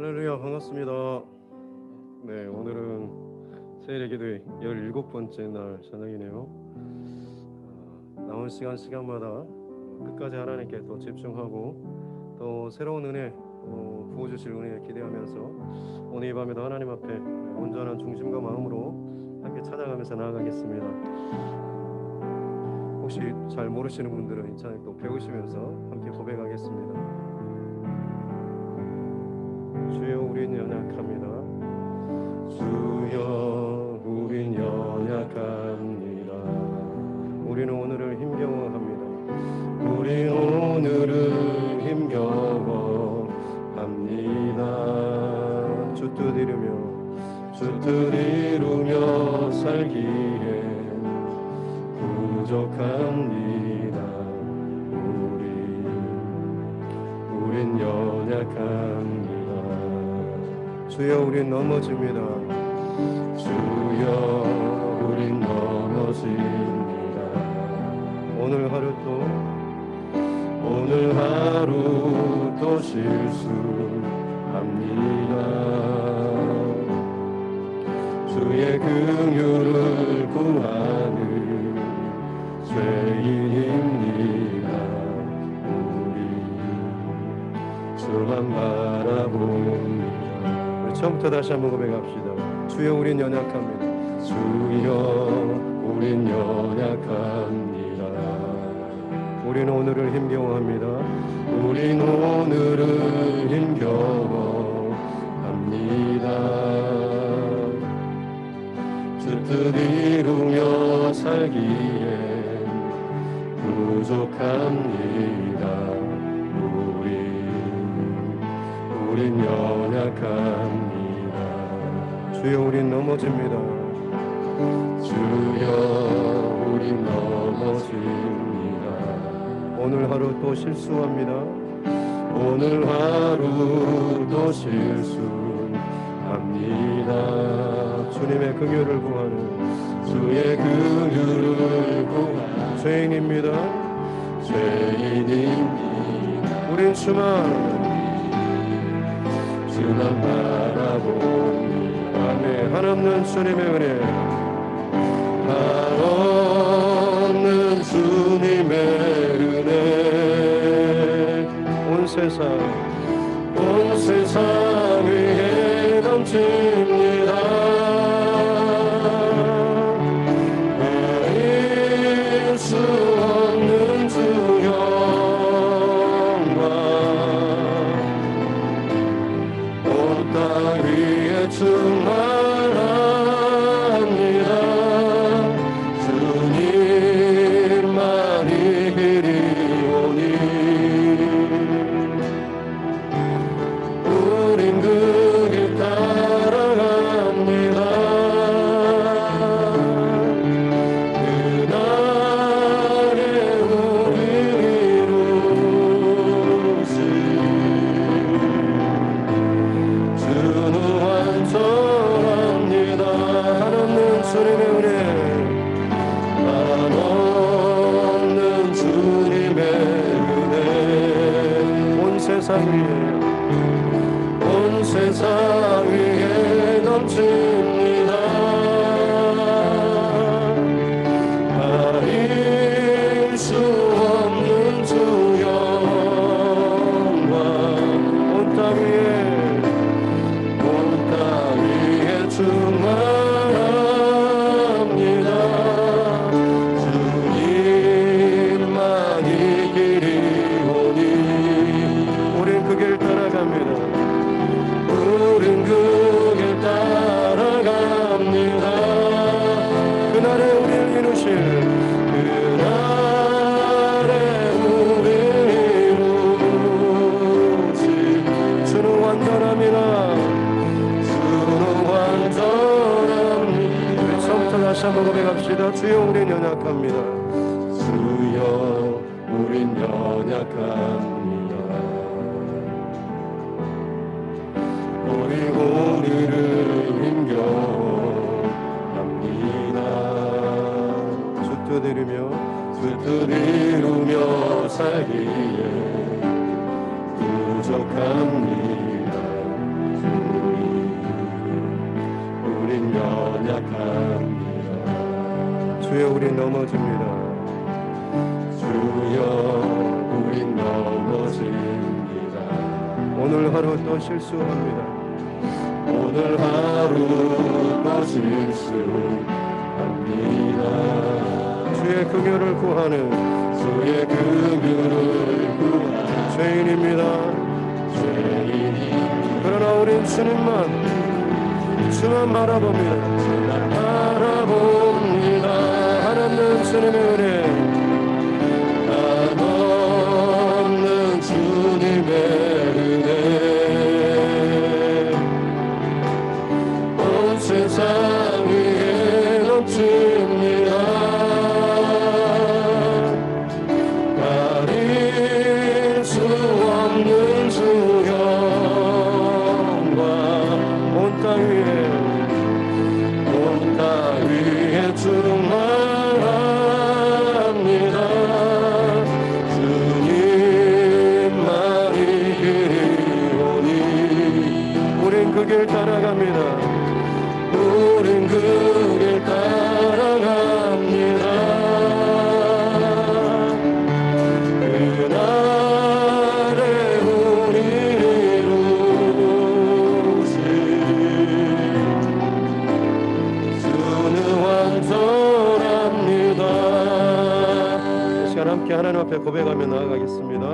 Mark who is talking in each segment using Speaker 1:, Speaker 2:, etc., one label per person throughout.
Speaker 1: 할렐루야, 반갑습니다. 네, 오늘은 세일기도의 17번째 날 저녁이네요. 남은 시간마다 끝까지 하나님께 또 집중하고 또 새로운 은혜 부어주실 은혜 기대하면서 오늘 이 밤에도 하나님 앞에 온전한 중심과 마음으로 함께 찾아가면서 나아가겠습니다. 혹시 잘 모르시는 분들은 인천에 또 배우시면서 함께 고백하겠습니다. 주여, 우린 연약합니다. 주여, 우린 연약합니다. 우리는 오늘을 힘겨워합니다. 우린 오늘을 힘겨워합니다. 주 뜻 이루며 살기에 부족합니다. 우린 연약합니다. 주여, 우린 넘어집니다. 주여, 우린 넘어집니다. 오늘 하루 또 실수합니다. 주의 긍휼을 구하는 죄인입니다. 우리 주만 바라봅니다. 처음부터 다시 한번 고백합시다. 주여, 우린 연약합니다. 주여, 우린 연약합니다. 우린 오늘을 힘겨워합니다. 우린 오늘을 힘겨워합니다. 주 뜻 이루며 살기에 부족합니다. 우린 연약합니다. 주여, 우린 넘어집니다. 주여, 우린 넘어집니다. 오늘 하루 또 실수합니다. 오늘 하루 또 실수합니다. 주님의 긍휼을 구하는 주의 긍휼을 구하는 죄인입니다. 우린 주만 바라봅니다. 아멘. 한없는 주님의 은혜, 한없는 주님의 은혜, 온 세상 위에 넘칩니다. 버릴 수 없는 주 영광, 땅 위에 충만합니다. 주님만이 길이오니 우린 그 길 따라갑니다. 그날에 우리 이루시 주는 완전합니다. 한없는 주님의 은혜, 한없는 주님의 은혜, 온 세상 위에 넘칩니다. 가릴 수 없는 주 영광, 온 땅 위에 충만합니다. 주님만이 길이오니 우린 그 길 따라갑니다. 우린 그 길 따라갑니다. 그날에 우리를 이루실 주는 완전합니다. 다시 한번 고백합시다. 주여, 우린 연약합니다. 주여, 우린 연약합니다. 우리 오늘을 힘겨워합니다. 주 뜻 이루며 살기에 부족합니다. 주여 우리 넘어집니다.
Speaker 2: 주여 우린 넘어집니다.
Speaker 1: 오늘 하루 또 실수합니다.
Speaker 2: 오늘 하루 또 실수합니다.
Speaker 1: 주의 긍휼을 구하는
Speaker 2: 주의 긍휼을 구하는
Speaker 1: 죄인입니다. 그러나 우린 주만 바라봅니다. 한없는 주님의 은혜,
Speaker 2: 한없는 주님의 은혜, 온 세상 위에 넘칩니다. 가릴 수 없는 주 영광,
Speaker 1: 온 땅 위에 충만합니다. 주님만이 그리오니 우린 그 길 따라갑니다.
Speaker 2: 우린 그 길 따라갑니다. 그날에 우리 이루신 주는 완전합니다.
Speaker 1: 이 시간 함께 하나님 앞에 고백하며 나아가겠습니다.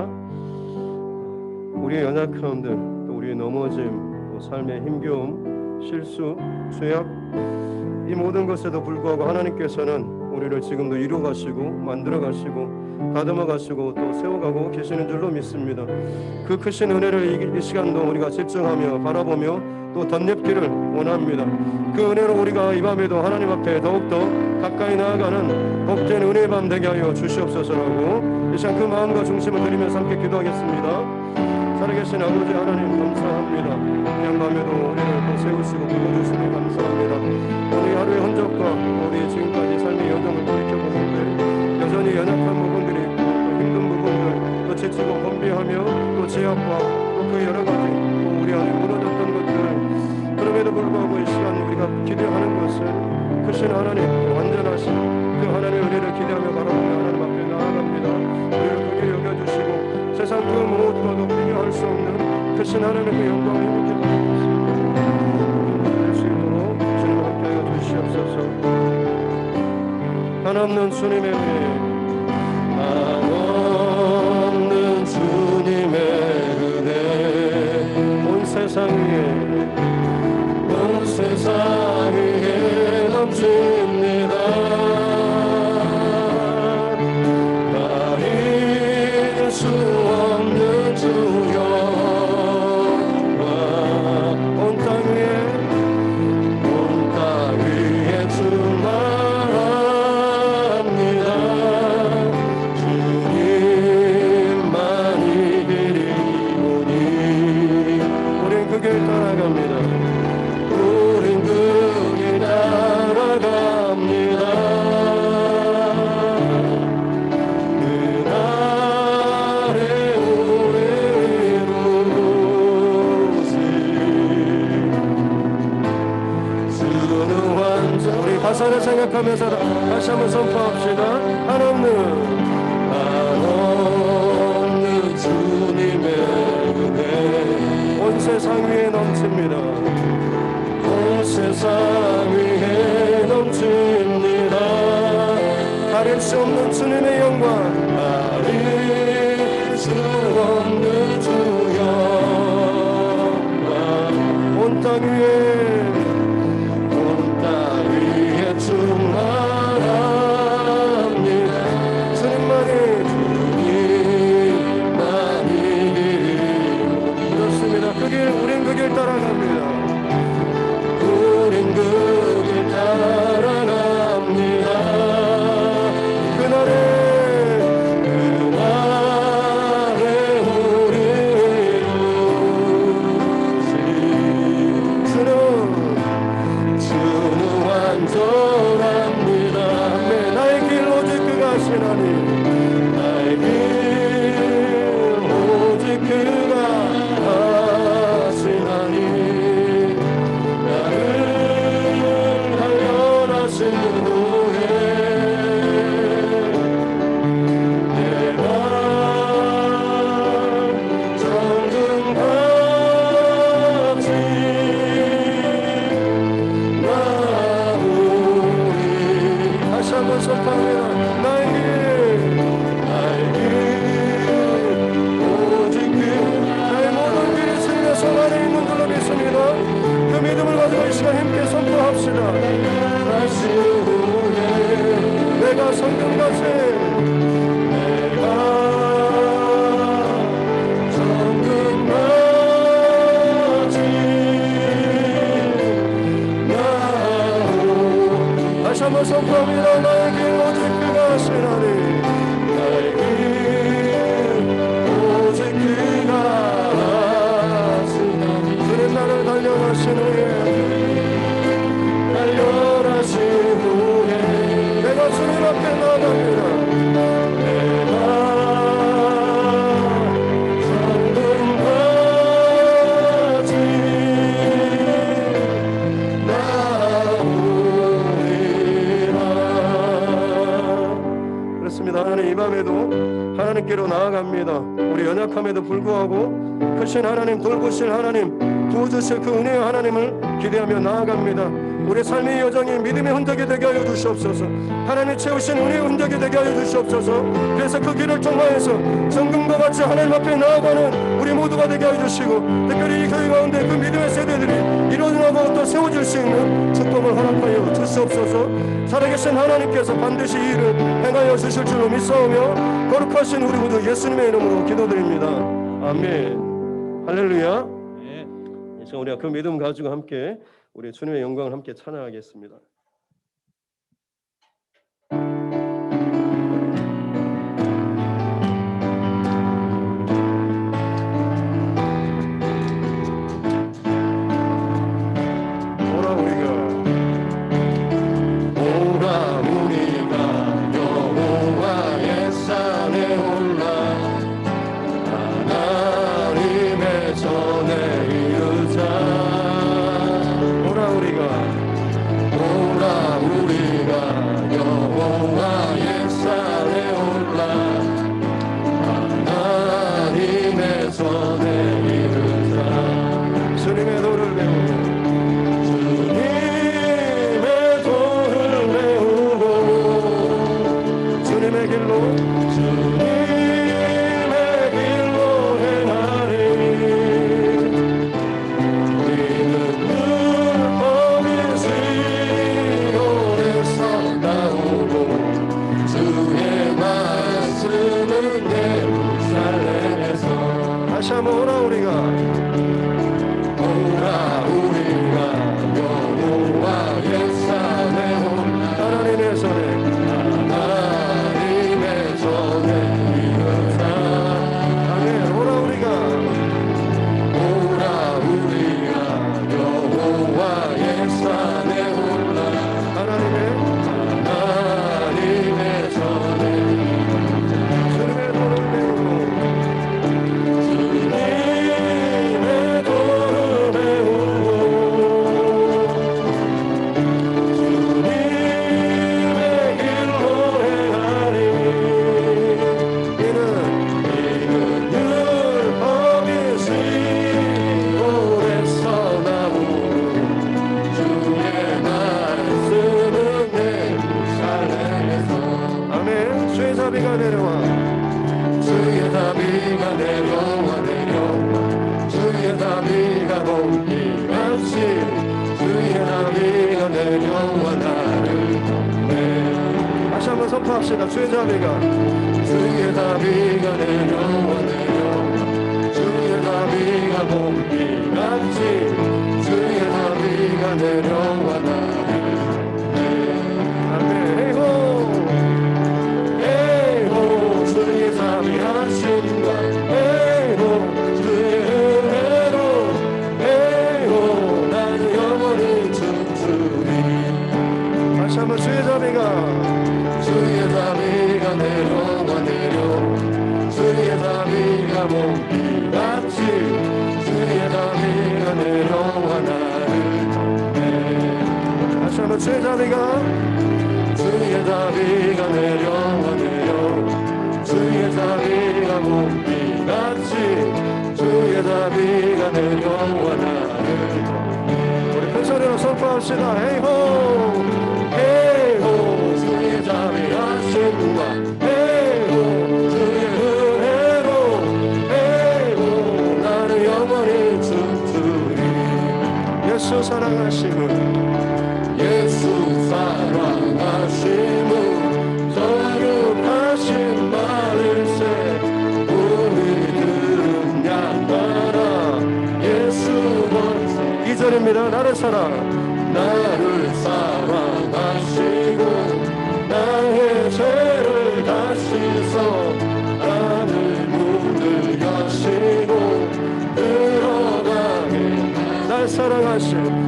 Speaker 1: 우리의 연약함들, 또 우리의 넘어짐, 또 삶의 힘겨움, 실수, 죄악, 이 모든 것에도 불구하고 하나님께서는 우리를 지금도 이루어가시고 만들어가시고 다듬어가시고 또 세워가고 계시는 줄로 믿습니다. 그 크신 은혜를 이 시간도 우리가 집중하며 바라보며 또 덧입기를 원합니다. 그 은혜로 우리가 이 밤에도 하나님 앞에 더욱더 가까이 나아가는 복된 은혜의 밤 되게 하여 주시옵소서라고 이 시간 그 마음과 중심을 드리면서 함께 기도하겠습니다. 살아계신 아버지 하나님 감사합니다. 그냥 밤에도 우리를 또 세우시고 불러주시니 감사합니다. 우리 하루의 흔적과 우리 지금까지 삶의 여정을 돌이켜보는데 여전히 연약한 부분들이 있고 또 힘든 부분들, 또 지치고 건비하며 또 제약과 또 그 여러 가지 또 우리 안에 무너졌던 것들, 그럼에도 불구하고 이 시간 우리가 기대하는 것은 크신 하나님, 완전하신 그 하나님의 은혜를 기대하며 바라보며 하나님 앞에 나아갑니다. 우리를 크게 여겨주시고 세상 그 무엇과도 비교할 수 없는 크신 하나님의 그 영광을 힘있게 받을 수 있도록 주님 함께하여 주시옵소서. 한없는 주님의 은혜,
Speaker 2: 한없는 주님의 은혜,
Speaker 1: 온 세상 위에
Speaker 2: 넘칩니다. 가릴 수 없는 주 영광,
Speaker 1: 온 땅
Speaker 2: 위에 충만합니다. 주님만이 그리오니
Speaker 1: 우린 그 길 따라갑니다.
Speaker 2: 우린 그 길 따라갑니다. 그날에 우리 이루신 주는 완전.
Speaker 1: 우리 가사를 생각하면서 다시 한번 선포합시다. 한없는
Speaker 2: 주님의 은혜,
Speaker 1: 온 세상 위에 넘칩니다.
Speaker 2: 온 세상 위에 넘칩니다.
Speaker 1: 가릴 수 없는 주님의 영광,
Speaker 2: 가릴 수 없는 주 영광,
Speaker 1: 온 땅 위에
Speaker 2: 온 땅 위에 충만합니다.
Speaker 1: 더 나아갑니다. 우리 연약함에도 불구하고 크신 하나님, 돌보실 하나님, 부어주실 그 은혜의 하나님을 기대하며 나아갑니다. 우리 삶의 여정이 믿음의 흔적이 되게 하여 주시옵소서. 하나님 채우신 은혜의 흔적이 되게 하여 주시옵소서. 그래서 그 길을 통하여서 성금과 같이 하나님 앞에 나아가는 우리 모두가 되게 하여 주시고, 특별히 이 교회 가운데 그 믿음의 세대들이 일어나고 또 세워질 수 있는 축복을 허락하여 주시옵소서. 살아계신 하나님께서 반드시 이 일을 행하여 주실 줄로 믿사오며 거룩하신 우리 모두 예수님의 이름으로 기도드립니다. 아멘. 할렐루야. 이제 우리가 그 믿음 가지고 함께 우리 주님의 영광을 함께 찬양하겠습니다. 선포합시다. 주의 자비가 내려와 주의 자비가 봄비같이 주의 자비가 내려와 나를 아멘. 에이호 주의 자비하심과 에이호 주의 은혜로 에이호 나는 영원히 춤추리. 다시 한번 주의 자비가 내려와 주의 자비가 봄비같이 주의 자비가 내려와 나를 덮네. 다시 한번 주의 자비가 내려와 주의 자비가 봄비같이 주의 자비가 내려와 나를 덮네. 우리 큰 소리로 선포합시다. 헤이호 헤이호 주의 자비하심과 예수 사랑하심은 거룩하신 말일세 우리들은 양따라 예수 원수 2절입니다. 나를 사랑하시고 나의 죄를 다 씻어 나를 묻을 여시고 들어가게 날 사랑하신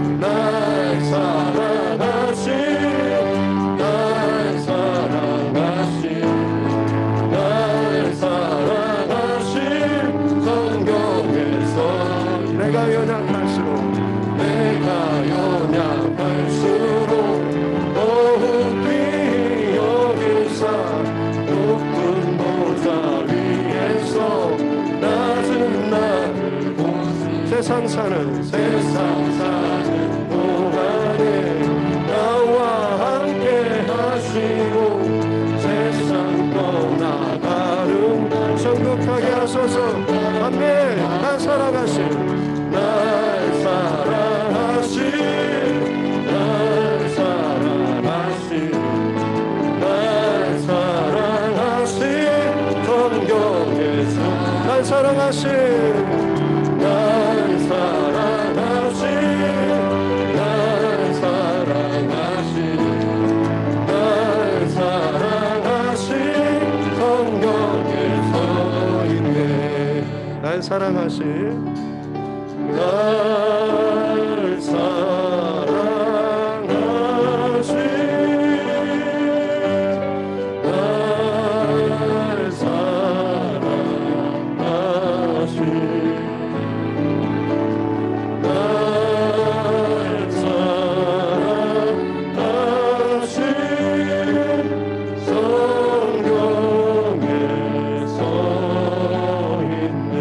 Speaker 1: 내가 연약할수록 세상 사는
Speaker 2: 동안에 나와 함께 하시고 세상 떠나가는
Speaker 1: 전국하게 하소서. 아멘. 날 사랑하신
Speaker 2: 날 사랑하신 날 사랑하신 날 사랑하신 성경에서
Speaker 1: 날 사랑하신
Speaker 2: 날 사랑하신 날 사랑하신 날 사랑하신 성경에 서 있네
Speaker 1: 날 사랑하신
Speaker 2: 날 사랑하신 날 사랑하신 날 사랑하신 성경에 서 있네.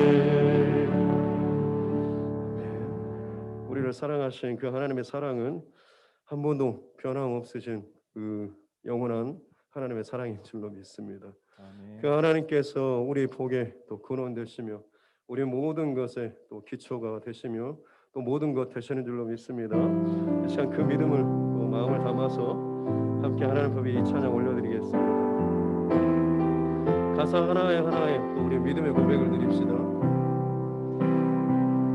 Speaker 1: 우리를 사랑하신 그 하나님의 사랑은 한 번도 변함없으신 그 영원한 하나님의 사랑인 줄로 믿습니다. 그 하나님께서 우리 복의 또 근원 되시며 우리 모든 것에 또 기초가 되시며 또 모든 것 되시는 줄로 믿습니다. 이 시간 그 믿음을 또 마음을 담아서 함께 하나님 앞에 이 찬양 올려드리겠습니다. 가사 하나에 하나에 또 우리 믿음의 고백을 드립시다.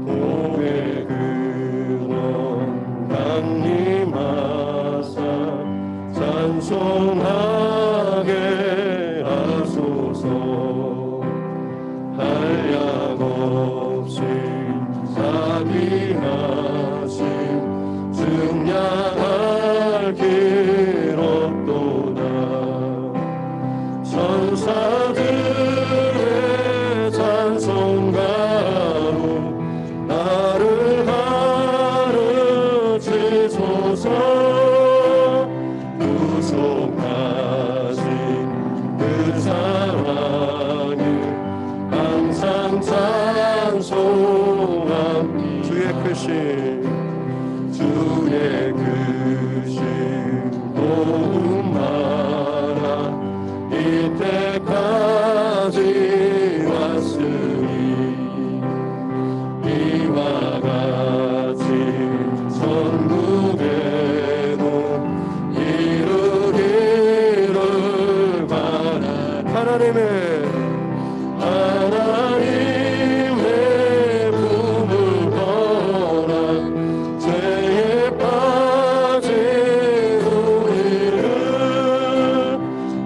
Speaker 2: 복의 근원 강림하사 찬송하게 하소서. 한량 없이 자비하심 증량할 길 없도다. 천사들의 찬송가로 나를 가르치소서. 구속하신 그 사랑을 항상 찬송함.
Speaker 1: 주의 크신
Speaker 2: 주의 크신 도움마라 이때까지 왔으니 이와 같이 천국에도 이르기를 바라. 하나님의 품을 떠나 죄에 빠진 우리를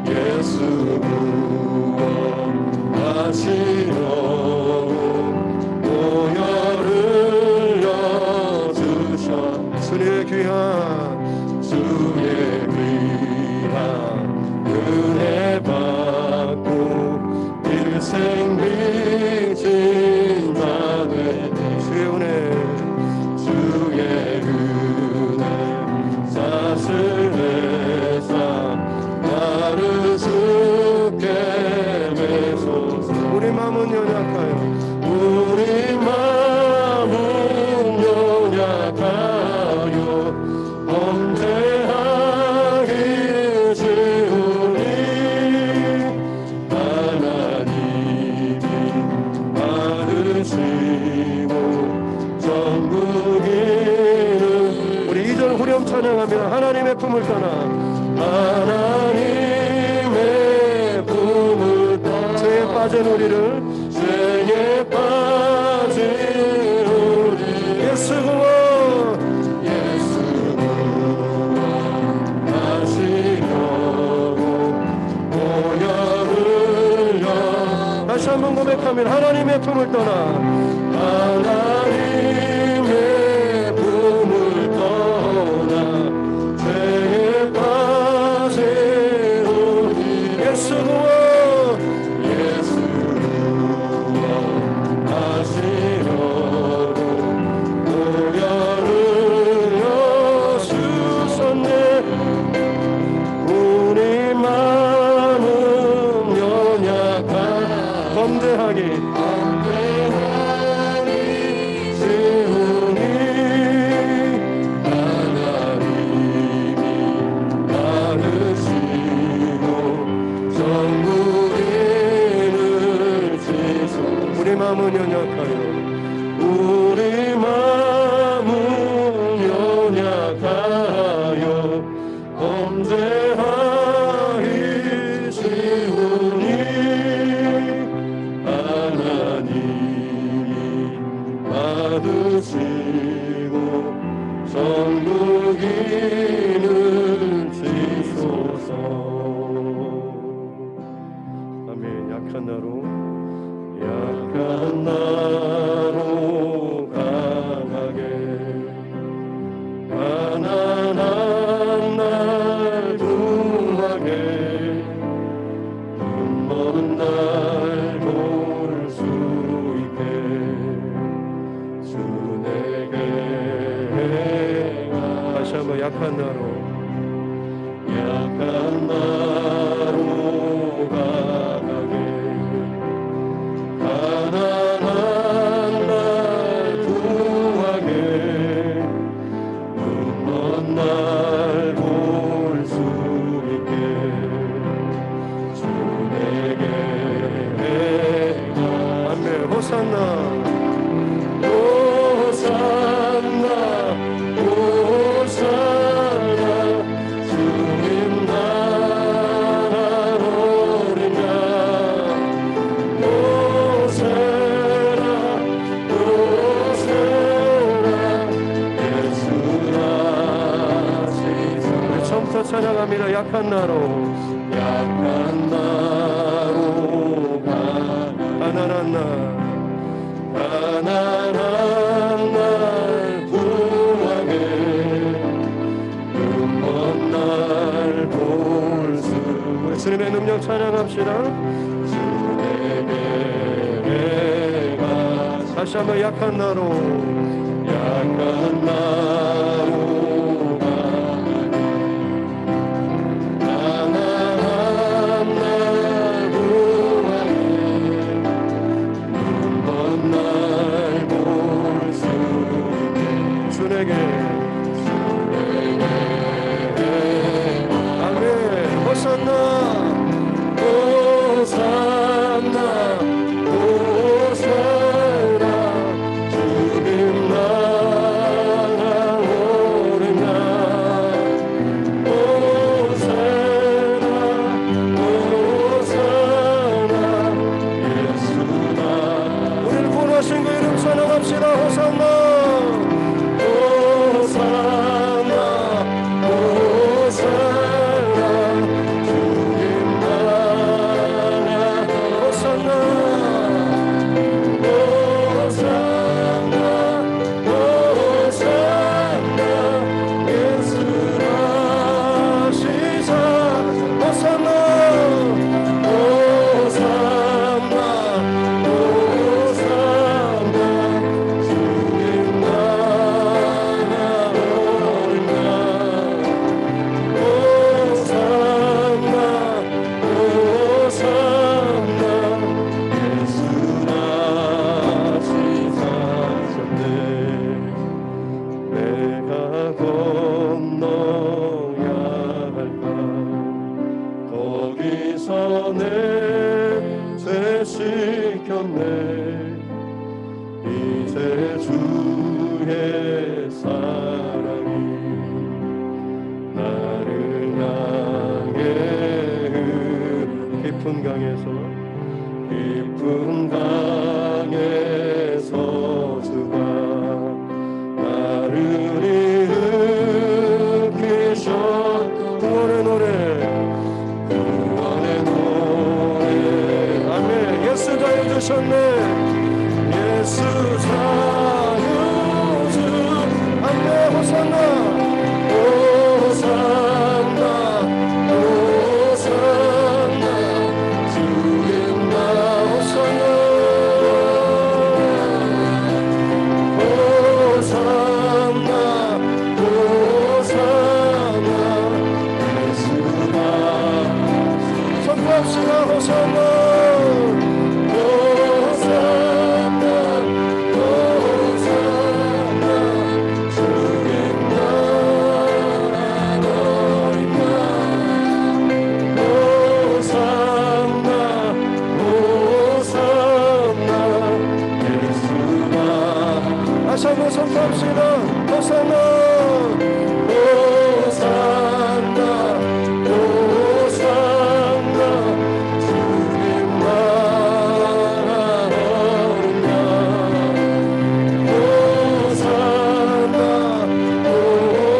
Speaker 2: 예수 구원하시려고 보혈을 흘려주셔.
Speaker 1: 주의 귀한
Speaker 2: 은혜 받고 일생 빚진 자들.
Speaker 1: 주의 은혜
Speaker 2: 주의 은혜 사슬내사 나를 숙게 매소서.
Speaker 1: 우리 마음은 연약하여
Speaker 2: 우리 마음은 연약하여 범죄하기 쉬우니 하나님이 받으시고 전국이는.
Speaker 1: 우리 2절 후렴 찬양하며 하나님의 품을 떠나
Speaker 2: 하나님의 품을 떠나
Speaker 1: 죄에 빠진 우리를
Speaker 2: 죄에 빠진 우리
Speaker 1: 예수 구원
Speaker 2: 구원하시려고 보혈을 흘려.
Speaker 1: 다시 한번 고백하면 하나님의 품을 떠나
Speaker 2: 하나님의 품을 떠나 죄에 빠진 우리
Speaker 1: 예수 구원
Speaker 2: 예수 구원하시려고 보혈을 흘려 주셨네. 우리 마음은 연약한
Speaker 1: 범죄하기
Speaker 2: 범죄하니 쉬우니
Speaker 1: 우리 마음은 연약하여
Speaker 2: 우리 마음은 연약하여 범죄하기 쉬우니 하나님이 받으시고 전부기는 주소서.
Speaker 1: 아멘. 약한
Speaker 2: 나로 강하게 가난한 날 구하게 눈먼 날 볼 수 있게 주 내게
Speaker 1: 다시 한번 약한 나로
Speaker 2: 강하게 가난한 날 구하게 눈먼 날 볼 수 있게 주 내게
Speaker 1: 아멘. 호산나
Speaker 2: 호산나 호산나 주님 나라 오리냐 호세라 호세라 예수라 시사.
Speaker 1: 우리 처음부터 찬양합니다. 약한 나로
Speaker 2: 약한 나로
Speaker 1: 가난한 날
Speaker 2: 가난한 날 구하게 눈먼 날 볼 수
Speaker 1: 우리 주님의 능력 찬양합시다.
Speaker 2: 주 내게
Speaker 1: 다시 한번 약한 나로
Speaker 2: 약한 나로 가난한 날 구하게 눈먼 날 볼 수 있게
Speaker 1: 주 내게 아멘. 호산나
Speaker 2: 호산나 호산나 주님 나라 오르냐 호산나 호산나 예수나
Speaker 1: 우리를 구원하신 그 이름 찬양합시다. 호산나
Speaker 2: 호산나 호산나 주님 나라
Speaker 1: 호산나
Speaker 2: 호산나 호산나 예수라 시사
Speaker 1: 호산나
Speaker 2: 호산나 호산나 주님 나라 오르냐 호산나 호산나 예수라 시사하셨네. 내가 건너야 할까 거기서 내 죄 씻겼네. 이제 주의 사랑이 나를 향해
Speaker 1: 깊은 강에서
Speaker 2: 깊은 강에서 주가 나를 일으키셨고
Speaker 1: 구원의 노래
Speaker 2: 구원의 노래
Speaker 1: 아멘. 예수 자유 주셨네.
Speaker 2: 예수 자유주
Speaker 1: 아멘. 호산나
Speaker 2: 호산나 호산나 주님 나 호산나 호산나 호산나 예수나
Speaker 1: 선포합시다. 호산나
Speaker 2: 호산나 호산나 주님 나
Speaker 1: 다시 한번 선포합시다. 호산나
Speaker 2: 호산나 호산나 주님 나라오냐 호산나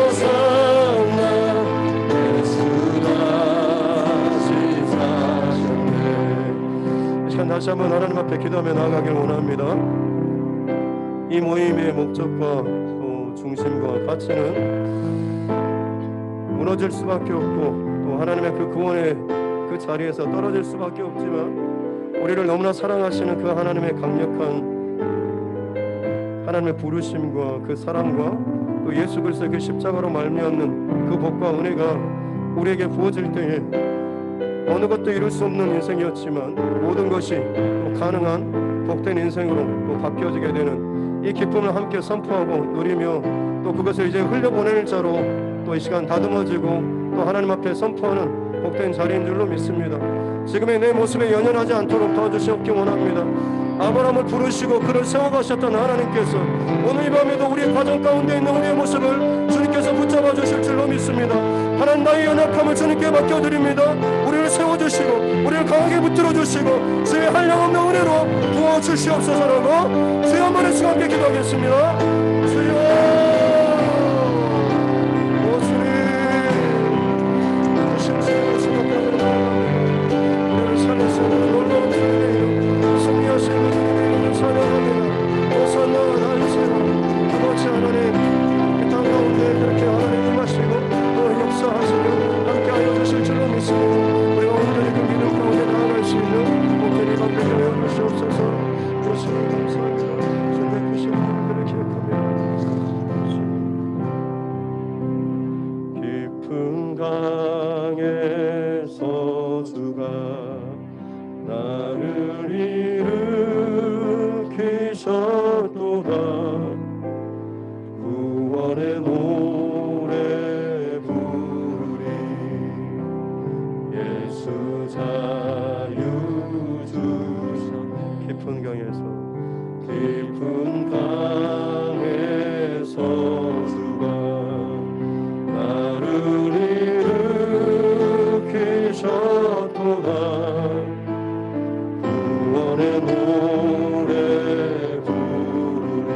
Speaker 2: 호산나 예수 다시 사셨네.
Speaker 1: 이 시간 다시 한번 하나님 앞에 기도하며 나아가길 원합니다. 이 모임의 목적과 또 중심과 가치는 무너질 수밖에 없고 또 하나님의 그 구원의 그 자리에서 떨어질 수밖에 없지만 우리를 너무나 사랑하시는 그 하나님의 강력한 하나님의 부르심과 그 사랑과 또 예수 그리스도의 그 십자가로 말미암는 그 복과 은혜가 우리에게 부어질 때에 어느 것도 이룰 수 없는 인생이었지만 모든 것이 또 가능한 복된 인생으로 또 바뀌어지게 되는 이 기쁨을 함께 선포하고 누리며 또 그것을 이제 흘려보낼 자로 또 이 시간 다듬어지고 또 하나님 앞에 선포하는 복된 자리인 줄로 믿습니다. 지금의 내 모습에 연연하지 않도록 도와주시옵기 원합니다. 아브라함을 부르시고 그를 세워가셨던 하나님께서 오늘 이 밤에도 우리의 가정 가운데 있는 우리의 모습을 주님께서 붙잡아 주실 줄로 믿습니다. 하나님 나의 연약함을 주님께 맡겨드립니다. 우리를 세워주시고 우리를 강하게 붙들어 주시고 주의 한량없는 은혜로 부어주시옵소서라고 주여 한 번에 함께 기도하겠습니다. 주여 오 주님 신실하고 신박하는 우리를 살리시는 놀라운 주님의 이름 승리하시는 주님의 이름을 찬양합니다. 호산나 나이시라 아버지 하나님 이 땅 가운데 그렇게 하나님 임하시고 또 역사하시고 함께하여 주실 줄로 믿습니다. 우리가 온전히 그 믿음 가운데 나아갈 수 있는 복된 이 밤 되게 하여 주시옵소서. 주님 감사합니다. 주님의 크신 은혜를 기억합니다. 깊은 강에서 주가 나를 일으키셨도다. 구원의 노래 부르리 예수 자유 주사. 깊은 강에서 주가 나를 일으키셨도다. 구원의 노래 부르리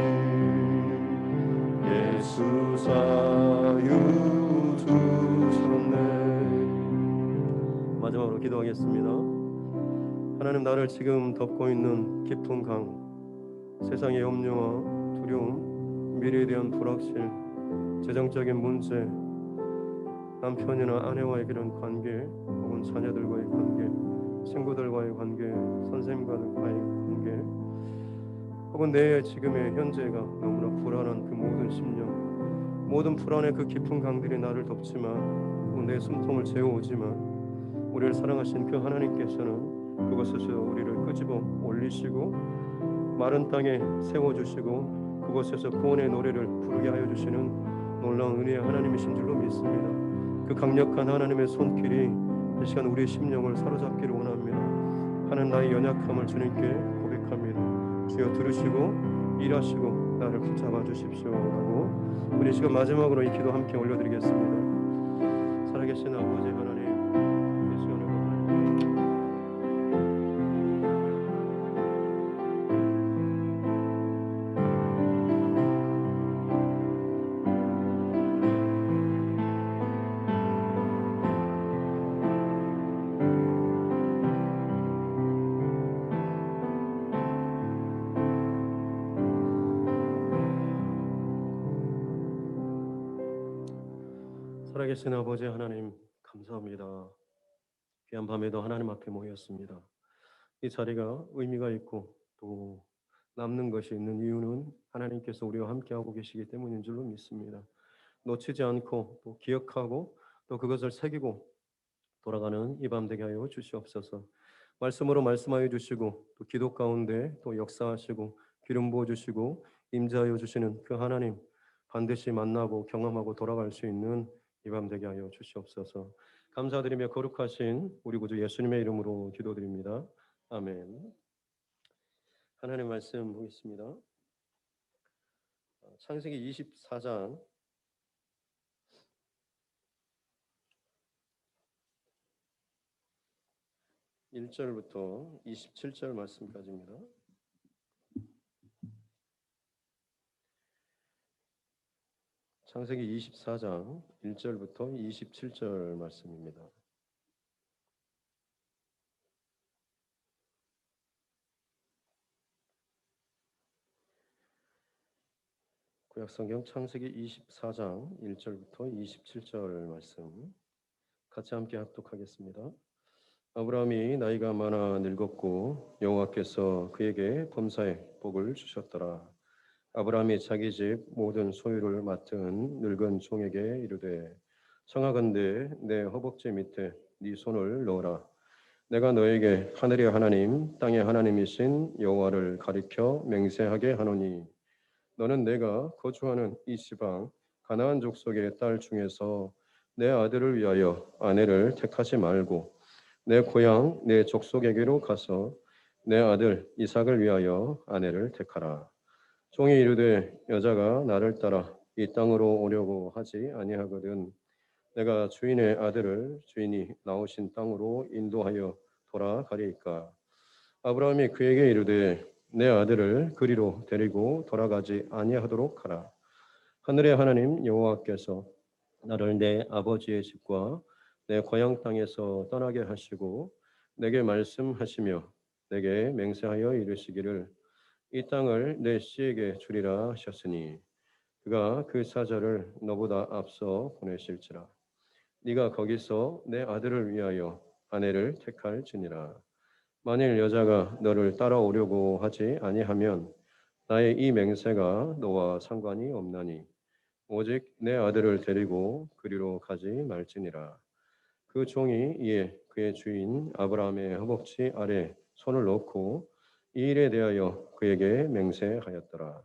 Speaker 1: 예수 자유 주셨네. 마지막으로 기도하겠습니다. 하나님 나를 지금 덮고 있는 깊은 강, 세상의 염려와 두려움, 미래에 대한 불확실, 재정적인 문제, 남편이나 아내와의 그런 관계, 혹은 자녀들과의 관계, 친구들과의 관계, 선생님과의 관계, 혹은 내 지금의 현재가 너무나 불안한 그 모든 심령, 모든 불안의 그 깊은 강들이 나를 덮지만 내 숨통을 재워오지만 우리를 사랑하신 그 하나님께서는 그것에서 우리를 끄집어 올리시고 마른 땅에 세워주시고 그곳에서 구원의 노래를 부르게 하여 주시는 놀라운 은혜의 하나님이신 줄로 믿습니다. 그 강력한 하나님의 손길이 이 시간 우리의 심령을 사로잡기를 원합니다. 하나님 나의 연약함을 주님께 고백합니다. 주여 들으시고 일하시고 나를 붙잡아 주십시오 라고 우리 이 시간 마지막으로 이 기도 함께 올려드리겠습니다. 살아계신 아버지 하나님, 이 시간을 살아계신 아버지 하나님 감사합니다. 귀한 밤에도 하나님 앞에 모였습니다. 이 자리가 의미가 있고 또 남는 것이 있는 이유는 하나님께서 우리와 함께하고 계시기 때문인 줄로 믿습니다. 놓치지 않고 또 기억하고 또 그것을 새기고 돌아가는 이 밤 되게 하여 주시옵소서. 말씀으로 말씀하여 주시고 또 기도 가운데 또 역사하시고 기름 부어 주시고 임재하여 주시는 그 하나님 반드시 만나고 경험하고 돌아갈 수 있는 이 밤 되게 하여 주시옵소서. 감사드리며 거룩하신 우리 구주 예수님의 이름으로 기도드립니다. 아멘. 하나님 말씀 보겠습니다. 창세기 24장 1절부터 27절 말씀까지입니다. 창세기 24장 1절부터 27절 말씀입니다. 구약성경 창세기 24장 1절부터 27절 말씀 같이 함께 합독하겠습니다. 아브라함이 나이가 많아 늙었고 여호와께서 그에게 범사에 복을 주셨더라. 아브라함이 자기 집 모든 소유를 맡은 늙은 종에게 이르되 청하건대 내 허벅지 밑에 네 손을 넣어라. 내가 너에게 하늘의 하나님 땅의 하나님이신 여호와를 가리켜 맹세하게 하노니 너는 내가 거주하는 이 지방 가나안 족속의 딸 중에서 내 아들을 위하여 아내를 택하지 말고 내 고향 내 족속에게로 가서 내 아들 이삭을 위하여 아내를 택하라. 종이 이르되 여자가 나를 따라 이 땅으로 오려고 하지 아니하거든 내가 주인의 아들을 주인이 나오신 땅으로 인도하여 돌아가리이까. 아브라함이 그에게 이르되 내 아들을 그리로 데리고 돌아가지 아니하도록 하라. 하늘의 하나님 여호와께서 나를 내 아버지의 집과 내 고향 땅에서 떠나게 하시고 내게 말씀하시며 내게 맹세하여 이르시기를 이 땅을 내 씨에게 주리라 하셨으니 그가 그 사자를 너보다 앞서 보내실지라. 네가 거기서 내 아들을 위하여 아내를 택할지니라. 만일 여자가 너를 따라오려고 하지 아니하면 나의 이 맹세가 너와 상관이 없나니 오직 내 아들을 데리고 그리로 가지 말지니라. 그 종이 이에 그의 주인 아브라함의 허벅지 아래 손을 넣고 이 일에 대하여 그에게 맹세하였더라.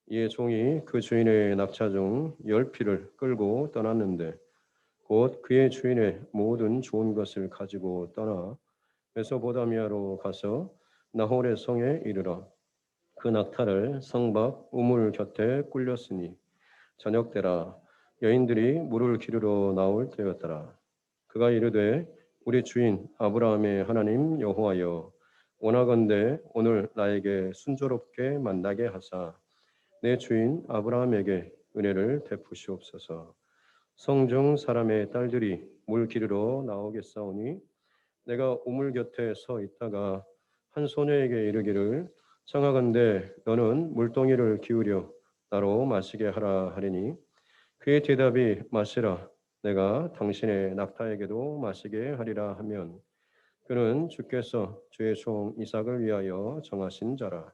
Speaker 1: 이에 종이 그 주인의 낙차 중 10피를 끌고 떠났는데 곧 그의 주인의 모든 좋은 것을 가지고 떠나 메소보다미아로 가서 나홀의 성에 이르러 그 낙타를 성 밖 우물 곁에 꿀렸으니 저녁 때라 여인들이 물을 기르러 나올 때였더라. 그가 이르되 우리 주인 아브라함의 하나님 여호와여 원하건대 오늘 나에게 순조롭게 만나게 하사 내 주인 아브라함에게 은혜를 베푸시옵소서. 성중 사람의 딸들이 물 기르러 나오겠사오니 내가 우물 곁에 서 있다가 한 소녀에게 이르기를 청하건대 너는 물동이를 기울여 나로 마시게 하라 하리니 그의 대답이 마시라 내가 당신의 낙타에게도 마시게 하리라 하면 그는 주께서 주의 종 이삭을 위하여 정하신 자라.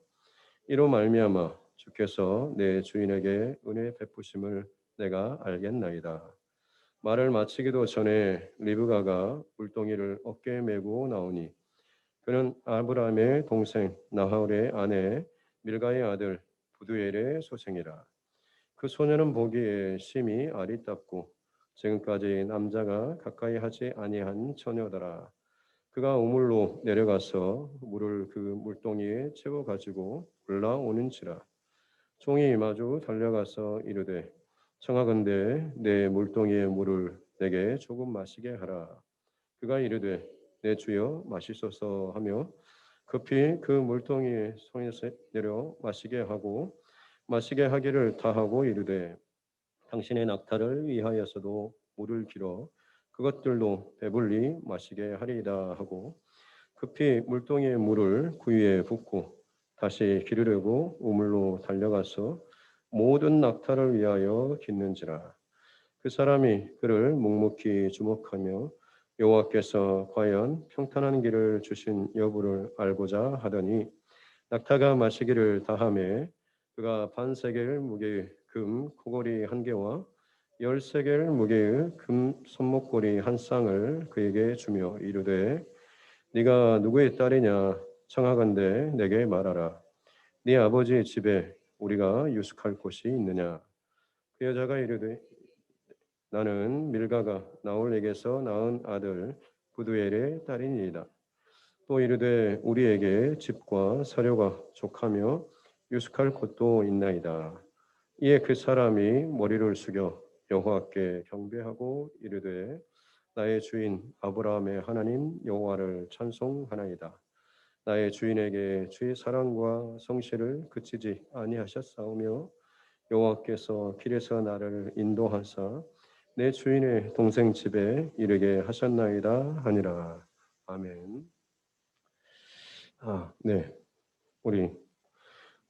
Speaker 1: 이로 말미암아 주께서 내 주인에게 은혜 베푸심을 내가 알겠나이다. 말을 마치기도 전에 리브가가 물동이를 어깨에 메고 나오니 그는 아브라함의 동생 나홀의 아내 밀가의 아들 부두엘의 소생이라. 그 소녀는 보기에 심히 아리답고 지금까지 남자가 가까이 하지 아니한 처녀더라. 그가 우물로 내려가서 물을 그 물동이에 채워 가지고 올라오는지라. 종이 마주 달려가서 이르되 청하건대 내 물동이의 물을 내게 조금 마시게 하라. 그가 이르되 내 주여 마시소서 하며 급히 그 물동이에 손에서 내려 마시게 하고 마시게 하기를 다하고 이르되 당신의 낙타를 위하여서도 물을 길어 그것들로 배불리 마시게 하리이다 하고 급히 물동이의 물을 구유에 붓고 다시 기르려고 우물로 달려가서 모든 낙타를 위하여 깃는지라. 그 사람이 그를 묵묵히 주목하며 여호와께서 과연 평탄한 길을 주신 여부를 알고자 하더니 낙타가 마시기를 다하매 그가 반세겔 무게의 금 코골이 한 개와 10세겔 무게의 금 손목고리 한 쌍을 그에게 주며 이르되 네가 누구의 딸이냐 청하건대 내게 말하라. 네 아버지의 집에 우리가 유숙할 곳이 있느냐. 그 여자가 이르되 나는 밀가가 나홀에게서 낳은 아들 부두엘의 딸이니이다. 또 이르되 우리에게 집과 사료가 족하며 유숙할 곳도 있나이다. 이에 그 사람이 머리를 숙여 여호와께 경배하고 이르되 나의 주인 아브라함의 하나님 여호와를 찬송하나이다. 나의 주인에게 주의 사랑과 성실을 그치지 아니하셨사오며 여호와께서 길에서 나를 인도하사 내 주인의 동생 집에 이르게 하셨나이다 하니라. 아멘. 네. 우리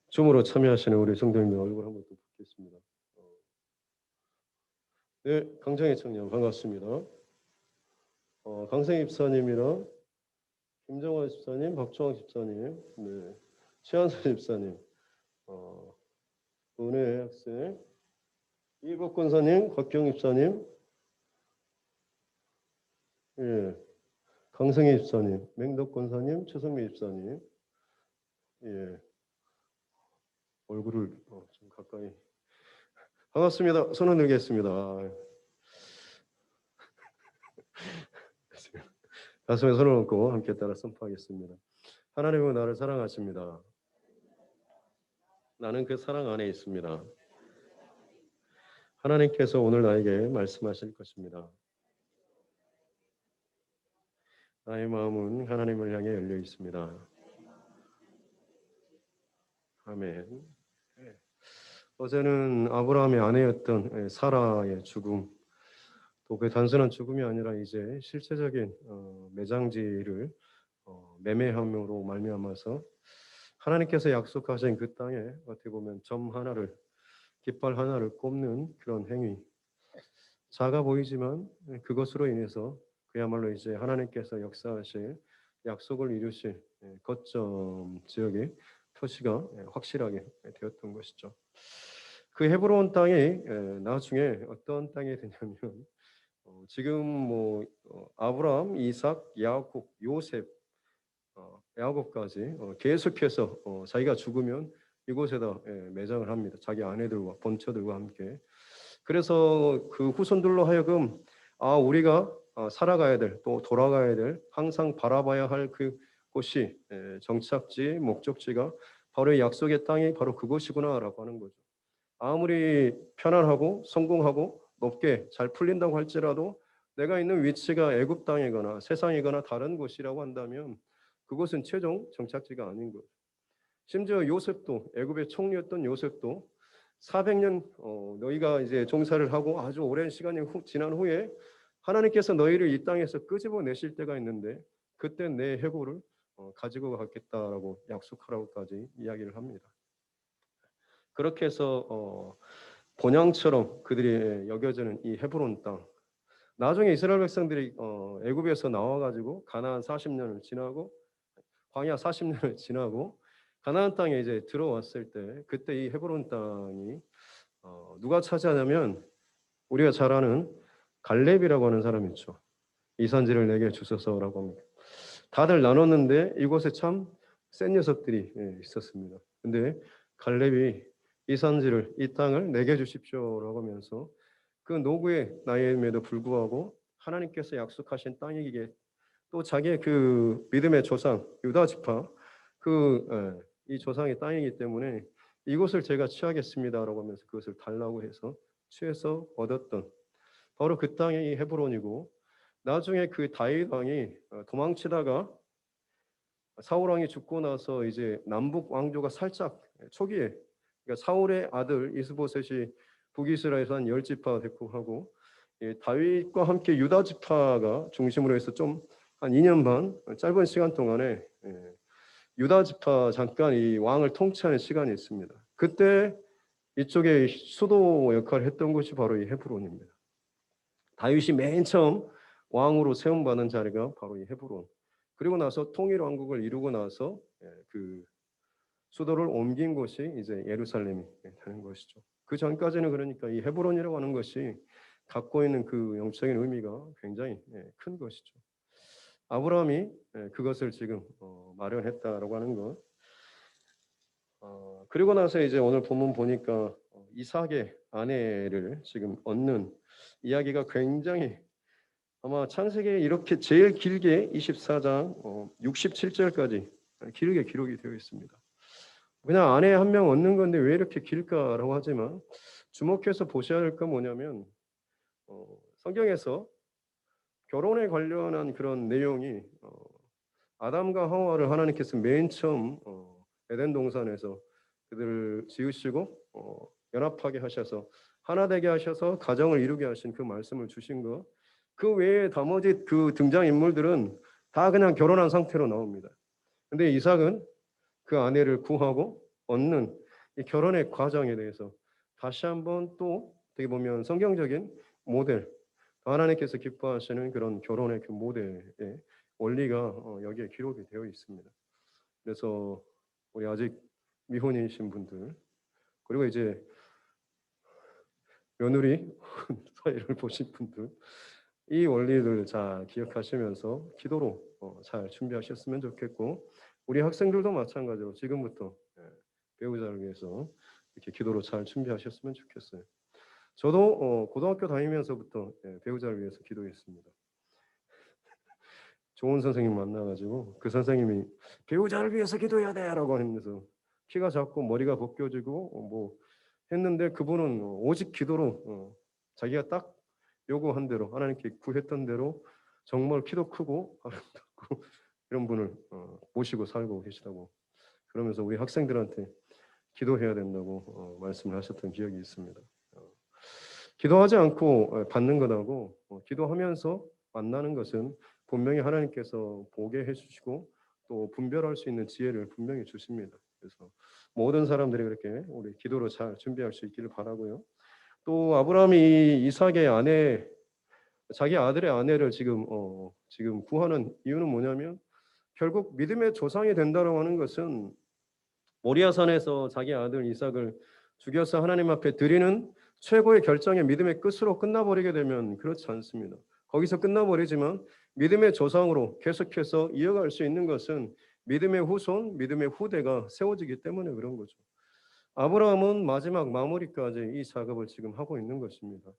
Speaker 1: 줌으로 참여하시는 우리 성도님들 얼굴 한번 또 뵙겠습니다. 네, 강정희 청년 반갑습니다. 강생 집사님이랑 김정화 집사님, 박정화 집사님, 네, 최한서 집사님, 은혜 학생, 이복 권사님, 곽경 집사님, 예, 강승희 집사님, 맹덕 권사님, 최성미 집사님, 예, 얼굴을 좀 가까이. 반갑습니다. 손을 들겠습니다. 가슴에 손을 얹고 함께 따라 선포하겠습니다. 하나님은 나를 사랑하십니다. 나는 그 사랑 안에 있습니다. 하나님께서 오늘 나에게 말씀하실 것입니다. 나의 마음은 하나님을 향해 열려 있습니다. 아멘. 어제는 아브라함의 아내였던 사라의 죽음, 또 그 단순한 죽음이 아니라 이제 실제적인 매장지를 매매함으로 말미암아서 하나님께서 약속하신 그 땅에 어떻게 보면 점 하나를, 깃발 하나를 꼽는 그런 행위, 작아 보이지만 그것으로 인해서 그야말로 이제 하나님께서 역사하실 약속을 이루실 거점 지역의 표시가 확실하게 되었던 것이죠. 그 헤브론 땅이 나중에 어떤 땅이 되냐면 지금 뭐 아브라함, 이삭, 야곱, 요셉, 야곱까지 계속해서 자기가 죽으면 이곳에다 매장을 합니다. 자기 아내들과 번처들과 함께. 그래서 그 후손들로 하여금 우리가 살아가야 될, 또 돌아가야 될, 항상 바라봐야 할 그 곳이 정착지, 목적지가 바로 약속의 땅이 바로 그곳이구나라고 하는 거죠. 아무리 편안하고 성공하고 높게 잘 풀린다고 할지라도 내가 있는 위치가 애굽 땅이거나 세상이거나 다른 곳이라고 한다면 그곳은 최종 정착지가 아닌 거죠. 심지어 요셉도 애굽의 총리였던 요셉도 400년 너희가 이제 종사를 하고 아주 오랜 시간이 지난 후에 하나님께서 너희를 이 땅에서 끄집어내실 때가 있는데 그때 내 해골을 가지고 가겠다라고 약속하라고까지 이야기를 합니다. 그렇게 해서 본향처럼 그들이 여겨지는 이 헤브론 땅. 나중에 이스라엘 백성들이 애굽에서 나와가지고 가나안 40년을 지나고 광야 40년을 지나고 가나안 땅에 이제 들어왔을 때 그때 이 헤브론 땅이 누가 차지하냐면 우리가 잘 아는 갈렙이라고 하는 사람이 있죠. 이 산지를 내게 주소서라고 합니다. 다들 나눴는데 이곳에 참 센 녀석들이 있었습니다. 근데 갈렙이 이 산지를, 이 땅을 내게 주십시오라고 하면서 그 노구의 나이임에도 불구하고 하나님께서 약속하신 땅이기에 또 자기의 그 믿음의 조상 유다 지파 이 조상의 땅이기 때문에 이곳을 제가 취하겠습니다라고 하면서 그것을 달라고 해서 취해서 얻었던 바로 그 땅이 헤브론이고 나중에 그 다윗 왕이 도망치다가 사울 왕이 죽고 나서 이제 남북 왕조가 살짝 초기에 그러니까 사울의 아들 이스보셋이 북이스라엘에서 한 10지파가 됐고 하고 다윗과 함께 유다 지파가 중심으로 해서 좀 한 2년 반 짧은 시간 동안에 유다 지파 잠깐 이 왕을 통치하는 시간이 있습니다. 그때 이쪽에 수도 역할을 했던 곳이 바로 이 헤브론입니다. 다윗이 맨 처음 왕으로 세움받은 자리가 바로 이 헤브론. 그리고 나서 통일 왕국을 이루고 나서 그 수도를 옮긴 곳이 이제 예루살렘이 되는 것이죠. 그 전까지는 그러니까 이 헤브론이라고 하는 것이 갖고 있는 그 영적인 의미가 굉장히 큰 것이죠. 아브라함이 그것을 지금 마련했다라고 하는 것. 그리고 나서 이제 오늘 본문 보니까 이삭의 아내를 지금 얻는 이야기가 굉장히 아마 창세기에 이렇게 제일 길게 24장 67절까지 길게 기록이 되어 있습니다. 그냥 아내 한 명 얻는 건데 왜 이렇게 길까라고 하지만 주목해서 보셔야 할 건 뭐냐면 성경에서 결혼에 관련한 그런 내용이 아담과 하와를 하나님께서 맨 처음 에덴 동산에서 그들을 지으시고 연합하게 하셔서 하나 되게 하셔서 가정을 이루게 하신 그 말씀을 주신 거. 그 외에 나머지 그 등장 인물들은 다 그냥 결혼한 상태로 나옵니다. 근데 이삭은 그 아내를 구하고 얻는 이 결혼의 과정에 대해서 다시 한번 또 어떻게 보면 성경적인 모델, 하나님께서 기뻐하시는 그런 결혼의 그 모델의 원리가 여기에 기록이 되어 있습니다. 그래서 우리 아직 미혼이신 분들 그리고 이제 며느리 사이를 보신 분들 이 원리를 잘 기억하시면서 기도로 잘 준비하셨으면 좋겠고 우리 학생들도 마찬가지로 지금부터 배우자를 위해서 이렇게 기도로 잘 준비하셨으면 좋겠어요. 저도 고등학교 다니면서부터 배우자를 위해서 기도했습니다. 좋은 선생님 만나가지고 그 선생님이 배우자를 위해서 기도해야 돼라고 하면서 키가 작고 머리가 벗겨지고 뭐 했는데 그분은 오직 기도로 자기가 딱 요구한 대로 하나님께 구했던 대로 정말 키도 크고 아름답고 이런 분을 모시고 살고 계시다고 그러면서 우리 학생들한테 기도해야 된다고 말씀을 하셨던 기억이 있습니다. 기도하지 않고 받는 것하고 기도하면서 만나는 것은 분명히 하나님께서 보게 해주시고 또 분별할 수 있는 지혜를 분명히 주십니다. 그래서 모든 사람들이 그렇게 우리 기도로 잘 준비할 수 있기를 바라고요. 또 아브라함이 이삭의 아내, 자기 아들의 아내를 지금 구하는 이유는 뭐냐면 결국 믿음의 조상이 된다고 하는 것은 모리아산에서 자기 아들 이삭을 죽여서 하나님 앞에 드리는 최고의 결정의 믿음의 끝으로 끝나버리게 되면 그렇지 않습니다. 거기서 끝나버리지만 믿음의 조상으로 계속해서 이어갈 수 있는 것은 믿음의 후손, 믿음의 후대가 세워지기 때문에 그런 거죠. 아브라함은 마지막 마무리까지 이 작업을 지금 하고 있는 것입니다.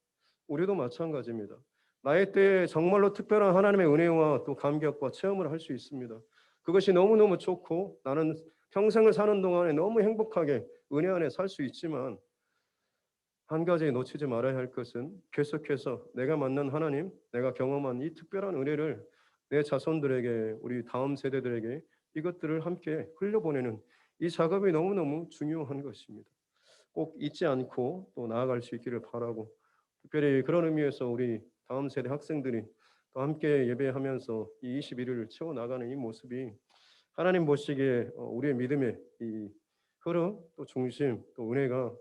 Speaker 1: 우리도 마찬가지입니다. 나의 때에 정말로 특별한 하나님의 은혜와 또 감격과 체험을 할 수 있습니다. 그것이 너무너무 좋고 나는 평생을 사는 동안에 너무 행복하게 은혜 안에 살 수 있지만 한 가지 놓치지 말아야 할 것은 계속해서 내가 만난 하나님, 내가 경험한 이 특별한 은혜를 내 자손들에게, 우리 다음 세대들에게 이것들을 함께 흘려보내는 이 작업이 너무너무 중요한 것입니다. 꼭 잊지 않고 또 나아갈 수 있기를 바라고 특별히 그런 의미에서 우리 다음 세대 학생들이 또 함께 예배하면서 이 21일을 채워나가는 이 모습이 하나님 보시기에 우리의 믿음의 이 흐름 또 중심 또 은혜가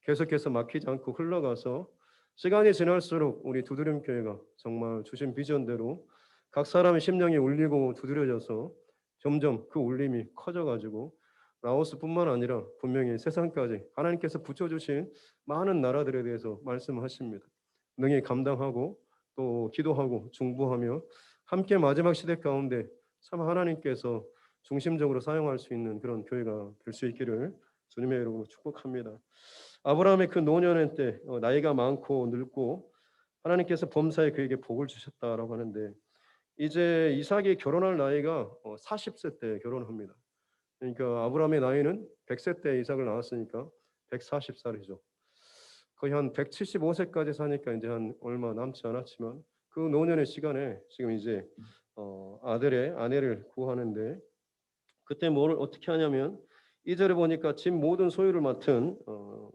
Speaker 1: 계속해서 막히지 않고 흘러가서 시간이 지날수록 우리 두드림 교회가 정말 주신 비전대로 각 사람의 심령이 울리고 두드려져서 점점 그 울림이 커져가지고 라오스뿐만 아니라 분명히 세상까지 하나님께서 붙여주신 많은 나라들에 대해서 말씀하십니다. 능히 감당하고 또 기도하고 중보하며 함께 마지막 시대 가운데 참 하나님께서 중심적으로 사용할 수 있는 그런 교회가 될 수 있기를 주님의 이름으로 축복합니다. 아브라함의 그 노년의 때 나이가 많고 늙고 하나님께서 범사에 그에게 복을 주셨다라고 하는데 이제 이삭이 결혼할 나이가 40세 때 결혼합니다. 그러니까 아브라함의 나이는 100세 때 이삭을 낳았으니까 140살이죠. 거의 한 175세까지 사니까 이제 한 얼마 남지 않았지만 그 노년의 시간에 지금 이제 아들의 아내를 구하는데 그때 뭘 어떻게 하냐면 2절에 보니까 집 모든 소유를 맡은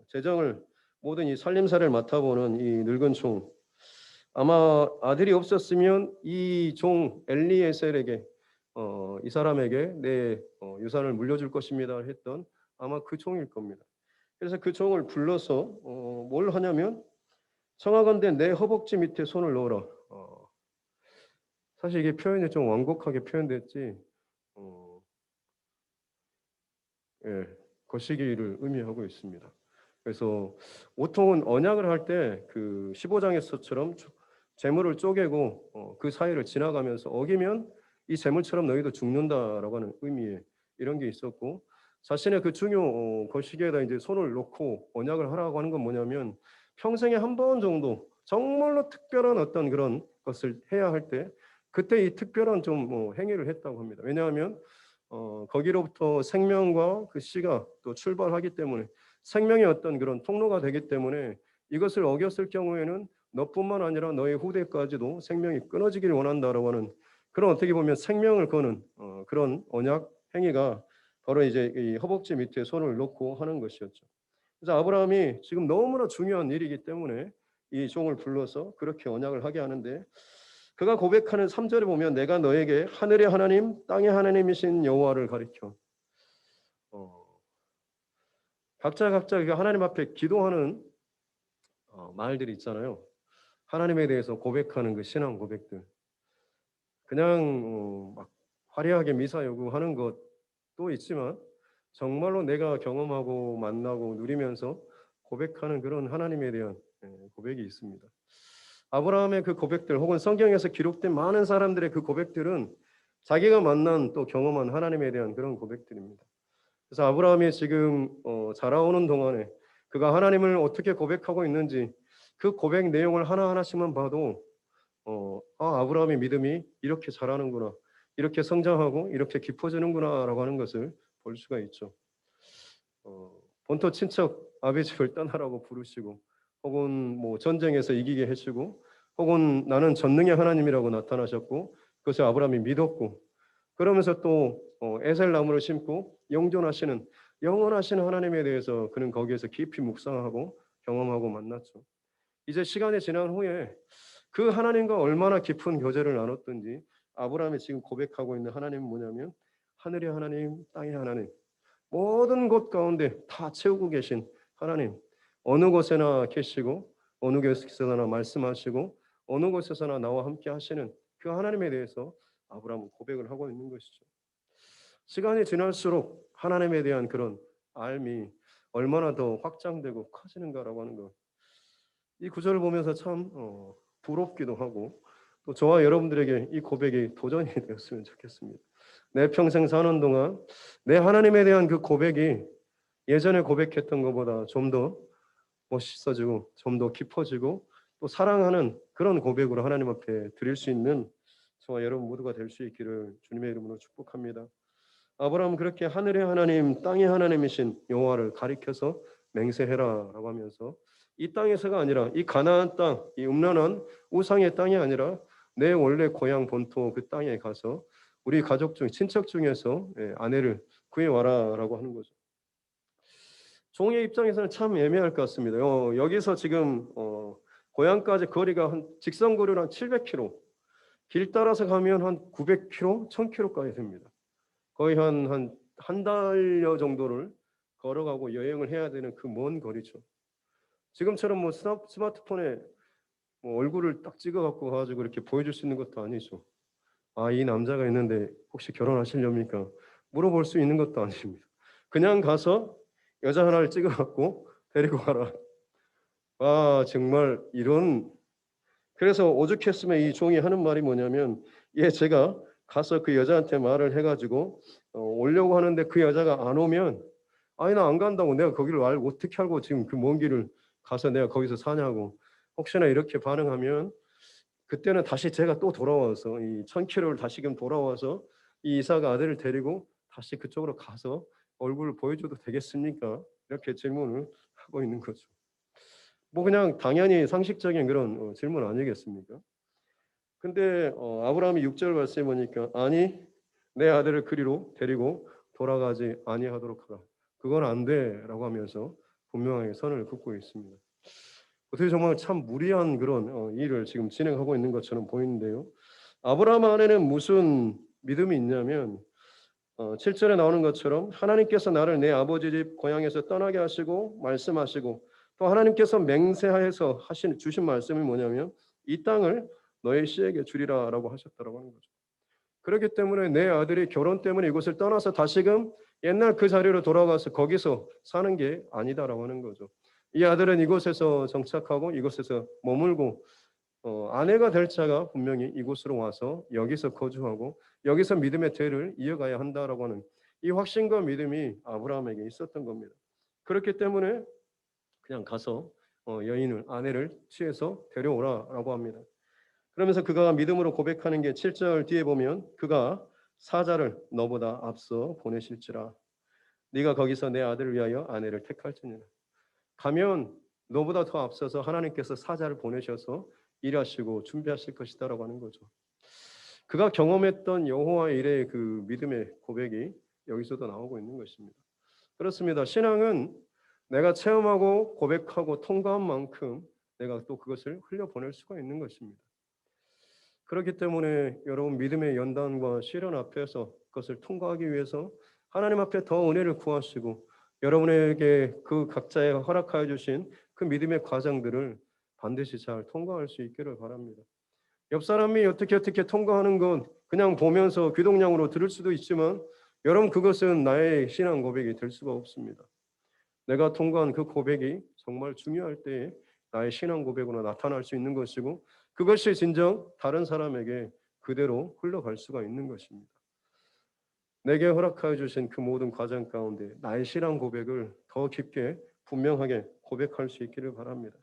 Speaker 1: 재정을 모든 이 살림살이를 맡아보는 이 늙은 종 아마 아들이 없었으면 이 종 엘리에셀에게 이 사람에게 내 유산을 물려줄 것입니다 했던 아마 그 종일 겁니다. 그래서 그 종을 불러서 뭘 하냐면 청하건대 내 허벅지 밑에 손을 넣어라. 사실 이게 표현이 좀 완곡하게 표현됐지 예, 거시기를 의미하고 있습니다. 그래서 보통은 언약을 할 때 그 15장에서처럼 재물을 쪼개고 그 사이를 지나가면서 어기면 이 재물처럼 너희도 죽는다라고 하는 의미의 이런 게 있었고 자신의 그 중요 거시기에다 이제 손을 놓고 언약을 하라고 하는 건 뭐냐면 평생에 한 번 정도 정말로 특별한 어떤 그런 것을 해야 할 때 그때 이 특별한 좀 행위를 했다고 합니다. 왜냐하면 거기로부터 생명과 그 씨가 또 출발하기 때문에 생명의 어떤 그런 통로가 되기 때문에 이것을 어겼을 경우에는 너뿐만 아니라 너의 후대까지도 생명이 끊어지기를 원한다라고 하는 그런 어떻게 보면 생명을 거는 그런 언약 행위가 바로 이제 이 허벅지 밑에 손을 놓고 하는 것이었죠. 그래서 아브라함이 지금 너무나 중요한 일이기 때문에 이 종을 불러서 그렇게 언약을 하게 하는데 그가 고백하는 3절에 보면 내가 너에게 하늘의 하나님 땅의 하나님이신 여호와를 가리켜 어, 각자 그 하나님 앞에 기도하는 말들이 있잖아요. 하나님에 대해서 고백하는 그 신앙 고백들 그냥 막 화려하게 미사 요구하는 것도 있지만 정말로 내가 경험하고 만나고 누리면서 고백하는 그런 하나님에 대한 고백이 있습니다. 아브라함의 그 고백들 혹은 성경에서 기록된 많은 사람들의 그 고백들은 자기가 만난 또 경험한 하나님에 대한 그런 고백들입니다. 그래서 아브라함이 지금 자라오는 동안에 그가 하나님을 어떻게 고백하고 있는지 그 고백 내용을 하나하나씩만 봐도 아브라함의 믿음이 이렇게 자라는구나, 이렇게 성장하고 이렇게 깊어지는구나라고 하는 것을 볼 수가 있죠. 본토 친척 아비집을 떠나라고 부르시고, 혹은 뭐 전쟁에서 이기게 해주고, 혹은 나는 전능의 하나님이라고 나타나셨고, 그것을 아브라함이 믿었고, 그러면서 또 에셀 나무를 심고 영존하시는 영원하신 하나님에 대해서 그는 거기에서 깊이 묵상하고 경험하고 만났죠. 이제 시간이 지난 후에 그 하나님과 얼마나 깊은 교제를 나눴던지 아브라함이 지금 고백하고 있는 하나님은 뭐냐면 하늘의 하나님, 땅의 하나님, 모든 곳 가운데 다 채우고 계신 하나님, 어느 곳에나 계시고 어느 곳에서나 말씀하시고 어느 곳에서나 나와 함께 하시는 그 하나님에 대해서 아브라함은 고백을 하고 있는 것이죠. 시간이 지날수록 하나님에 대한 그런 알미 얼마나 더 확장되고 커지는가라고 하는 것. 이 구절을 보면서 참 부럽기도 하고 또 저와 여러분들에게 이 고백이 도전이 되었으면 좋겠습니다. 내 평생 사는 동안 내 하나님에 대한 그 고백이 예전에 고백했던 것보다 좀 더 멋있어지고 좀 더 깊어지고 또 사랑하는 그런 고백으로 하나님 앞에 드릴 수 있는 저와 여러분 모두가 될 수 있기를 주님의 이름으로 축복합니다. 아브라함은 그렇게 하늘의 하나님, 땅의 하나님이신 여호와를 가리켜서 맹세해라라고 하면서 이 땅에서가 아니라 이 가나안 땅, 이 음란한 우상의 땅이 아니라 내 원래 고향 본토 그 땅에 가서 우리 가족 중 친척 중에서 아내를 구해 와라라고 하는 거죠. 종의 입장에서는 참 애매할 것 같습니다. 여기서 지금 고향까지 거리가 한 직선거리로 한 700km, 길 따라서 가면 한 900km, 1000km까지 됩니다. 거의 한 달여 정도를 걸어가고 여행을 해야 되는 그 먼 거리죠. 지금처럼 뭐 스마트폰에 뭐 얼굴을 딱 찍어갖고 가지고 이렇게 보여줄 수 있는 것도 아니죠. 이 남자가 있는데 혹시 결혼하시렵니까? 물어볼 수 있는 것도 아닙니다. 그냥 가서 여자 하나를 찍어갖고 데리고 가라. 정말 이런. 그래서 오죽했으면 이 종이 하는 말이 뭐냐면 제가 가서 그 여자한테 말을 해가지고 오려고 하는데 그 여자가 안 오면 나 안 간다고 내가 거기를 어떻게 알고 지금 그 먼 길을 가서 내가 거기서 사냐고 혹시나 이렇게 반응하면 그때는 다시 제가 또 돌아와서 이 1000km를 다시금 돌아와서 이 이사가 아들을 데리고 다시 그쪽으로 가서 얼굴을 보여줘도 되겠습니까? 이렇게 질문을 하고 있는 거죠. 뭐 그냥 당연히 상식적인 그런 질문 아니겠습니까? 근데 아브라함이 6절 말씀에 보니까 아니 내 아들을 그리로 데리고 돌아가지 아니하도록 하라. 그건 안 돼라고 하면서 분명하게 선을 긋고 있습니다. 어떻게 정말 참 무리한 그런 일을 지금 진행하고 있는 것처럼 보이는데요. 아브라함 안에는 무슨 믿음이 있냐면 7절에 나오는 것처럼 하나님께서 나를 내 아버지 집 고향에서 떠나게 하시고 말씀하시고 또 하나님께서 맹세하여서 주신 말씀이 뭐냐면 이 땅을 너의 씨에게 주리라라고 하셨다라고 하는 거죠. 그렇기 때문에 내 아들이 결혼 때문에 이곳을 떠나서 다시금 옛날 그 자리로 돌아가서 거기서 사는 게 아니다라고 하는 거죠. 이 아들은 이곳에서 정착하고 이곳에서 머물고 아내가 될 자가 분명히 이곳으로 와서 여기서 거주하고 여기서 믿음의 대를 이어가야 한다라고 하는 이 확신과 믿음이 아브라함에게 있었던 겁니다. 그렇기 때문에 그냥 가서 아내를 취해서 데려오라라고 합니다. 그러면서 그가 믿음으로 고백하는 게 7절 뒤에 보면 그가 사자를 너보다 앞서 보내실지라. 네가 거기서 내 아들을 위하여 아내를 택할지니라. 가면 너보다 더 앞서서 하나님께서 사자를 보내셔서 일하시고 준비하실 것이다라고 하는 거죠. 그가 경험했던 여호와의 일의 그 믿음의 고백이 여기서도 나오고 있는 것입니다. 그렇습니다. 신앙은 내가 체험하고 고백하고 통과한 만큼 내가 또 그것을 흘려보낼 수가 있는 것입니다. 그렇기 때문에 여러분 믿음의 연단과 시련 앞에서 그것을 통과하기 위해서 하나님 앞에 더 은혜를 구하시고 여러분에게 그 각자에 허락하여 주신 그 믿음의 과정들을 반드시 잘 통과할 수 있기를 바랍니다. 옆 사람이 어떻게 통과하는 건 그냥 보면서 귀동냥으로 들을 수도 있지만 여러분 그것은 나의 신앙 고백이 될 수가 없습니다. 내가 통과한 그 고백이 정말 중요할 때에 나의 신앙 고백으로 나타날 수 있는 것이고 그것이 진정 다른 사람에게 그대로 흘러갈 수가 있는 것입니다. 내게 허락하여 주신 그 모든 과정 가운데 나의 신앙 고백을 더 깊게 분명하게 고백할 수 있기를 바랍니다.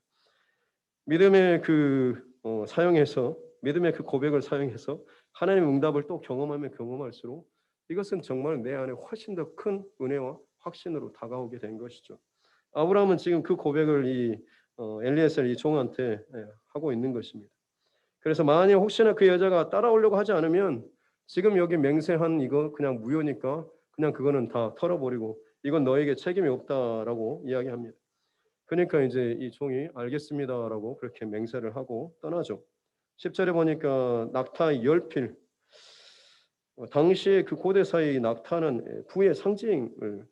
Speaker 1: 믿음의 믿음의 그 고백을 사용해서 하나님의 응답을 또 경험하면 경험할수록 이것은 정말 내 안에 훨씬 더 큰 은혜와 확신으로 다가오게 된 것이죠. 아브라함은 지금 그 고백을 엘리에셀 이 종한테 하고 있는 것입니다. 그래서 만약 혹시나 그 여자가 따라오려고 하지 않으면 지금 여기 맹세한 이거 그냥 무효니까 그냥 그거는 다 털어버리고 이건 너에게 책임이 없다라고 이야기합니다. 그러니까 이제 이 종이 알겠습니다라고 그렇게 맹세를 하고 떠나죠. 10절에 보니까 낙타 10필. 당시에 그 고대사의 낙타는 부의 상징을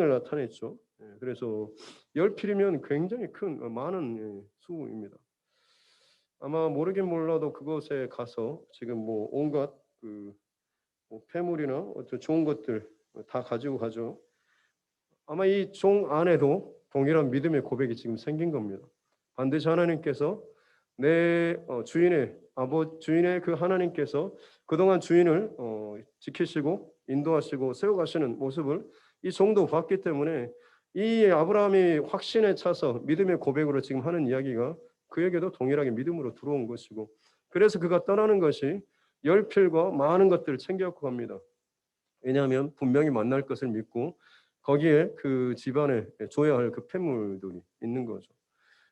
Speaker 1: 나타냈죠. 그래서 10필이면 굉장히 큰 많은 수입니다. 아마 모르긴 몰라도 그곳에 가서 지금 뭐 온갖 뭐 폐물이나 어떤 좋은 것들 다 가지고 가죠. 아마 이 종 안에도 동일한 믿음의 고백이 지금 생긴 겁니다. 반드시 하나님께서 내 주인의 그 하나님께서 그동안 주인을 지키시고 인도하시고 세워가시는 모습을 이 종도 봤기 때문에 이 아브라함이 확신에 차서 믿음의 고백으로 지금 하는 이야기가 그에게도 동일하게 믿음으로 들어온 것이고 그래서 그가 떠나는 것이 10필과 많은 것들을 챙겨갖고 갑니다. 왜냐하면 분명히 만날 것을 믿고 거기에 그 집안에 줘야 할 그 폐물들이 있는 거죠.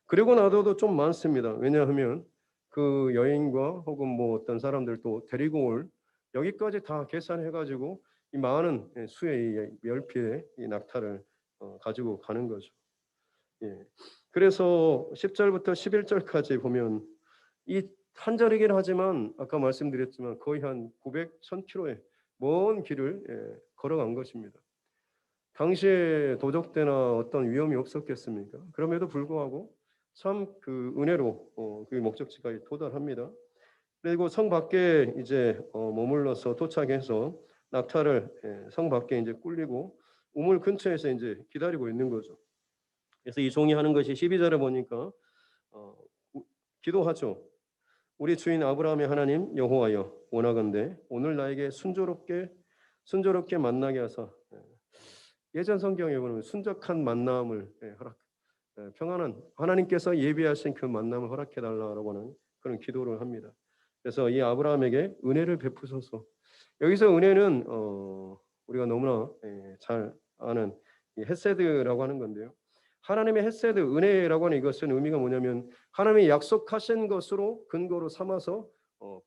Speaker 1: 그리고 나서도 좀 많습니다. 왜냐하면 그 여인과 혹은 뭐 어떤 사람들도 데리고 올 여기까지 다 계산해가지고 이 많은 수의 10필의 이 낙타를 가지고 가는 거죠. 예. 그래서 10절부터 11절까지 보면 이 한 절이긴 하지만 아까 말씀드렸지만 거의 한 900, 1000km의 먼 길을 걸어간 것입니다. 당시에 도적대나 어떤 위험이 없었겠습니까? 그럼에도 불구하고 참 그 은혜로 그 목적지까지 도달합니다. 그리고 성 밖에 이제 머물러서 도착해서 낙타를 성 밖에 이제 꿀리고 우물 근처에서 이제 기다리고 있는 거죠. 그래서 이 종이 하는 것이 12절에 보니까 기도하죠. 우리 주인 아브라함의 하나님 여호와여 원하건대 오늘 나에게 순조롭게 만나게 하사 예전 성경에 보면 순적한 만남을 평안한 하나님께서 예비하신 그 만남을 허락해 달라고 하는 그런 기도를 합니다. 그래서 이 아브라함에게 은혜를 베푸소서. 여기서 은혜는 우리가 너무나 잘 아는 이 헤세드라고 하는 건데요. 하나님의 헤세드 은혜라고 하는 이것은 의미가 뭐냐면 하나님이 약속하신 것으로 근거로 삼아서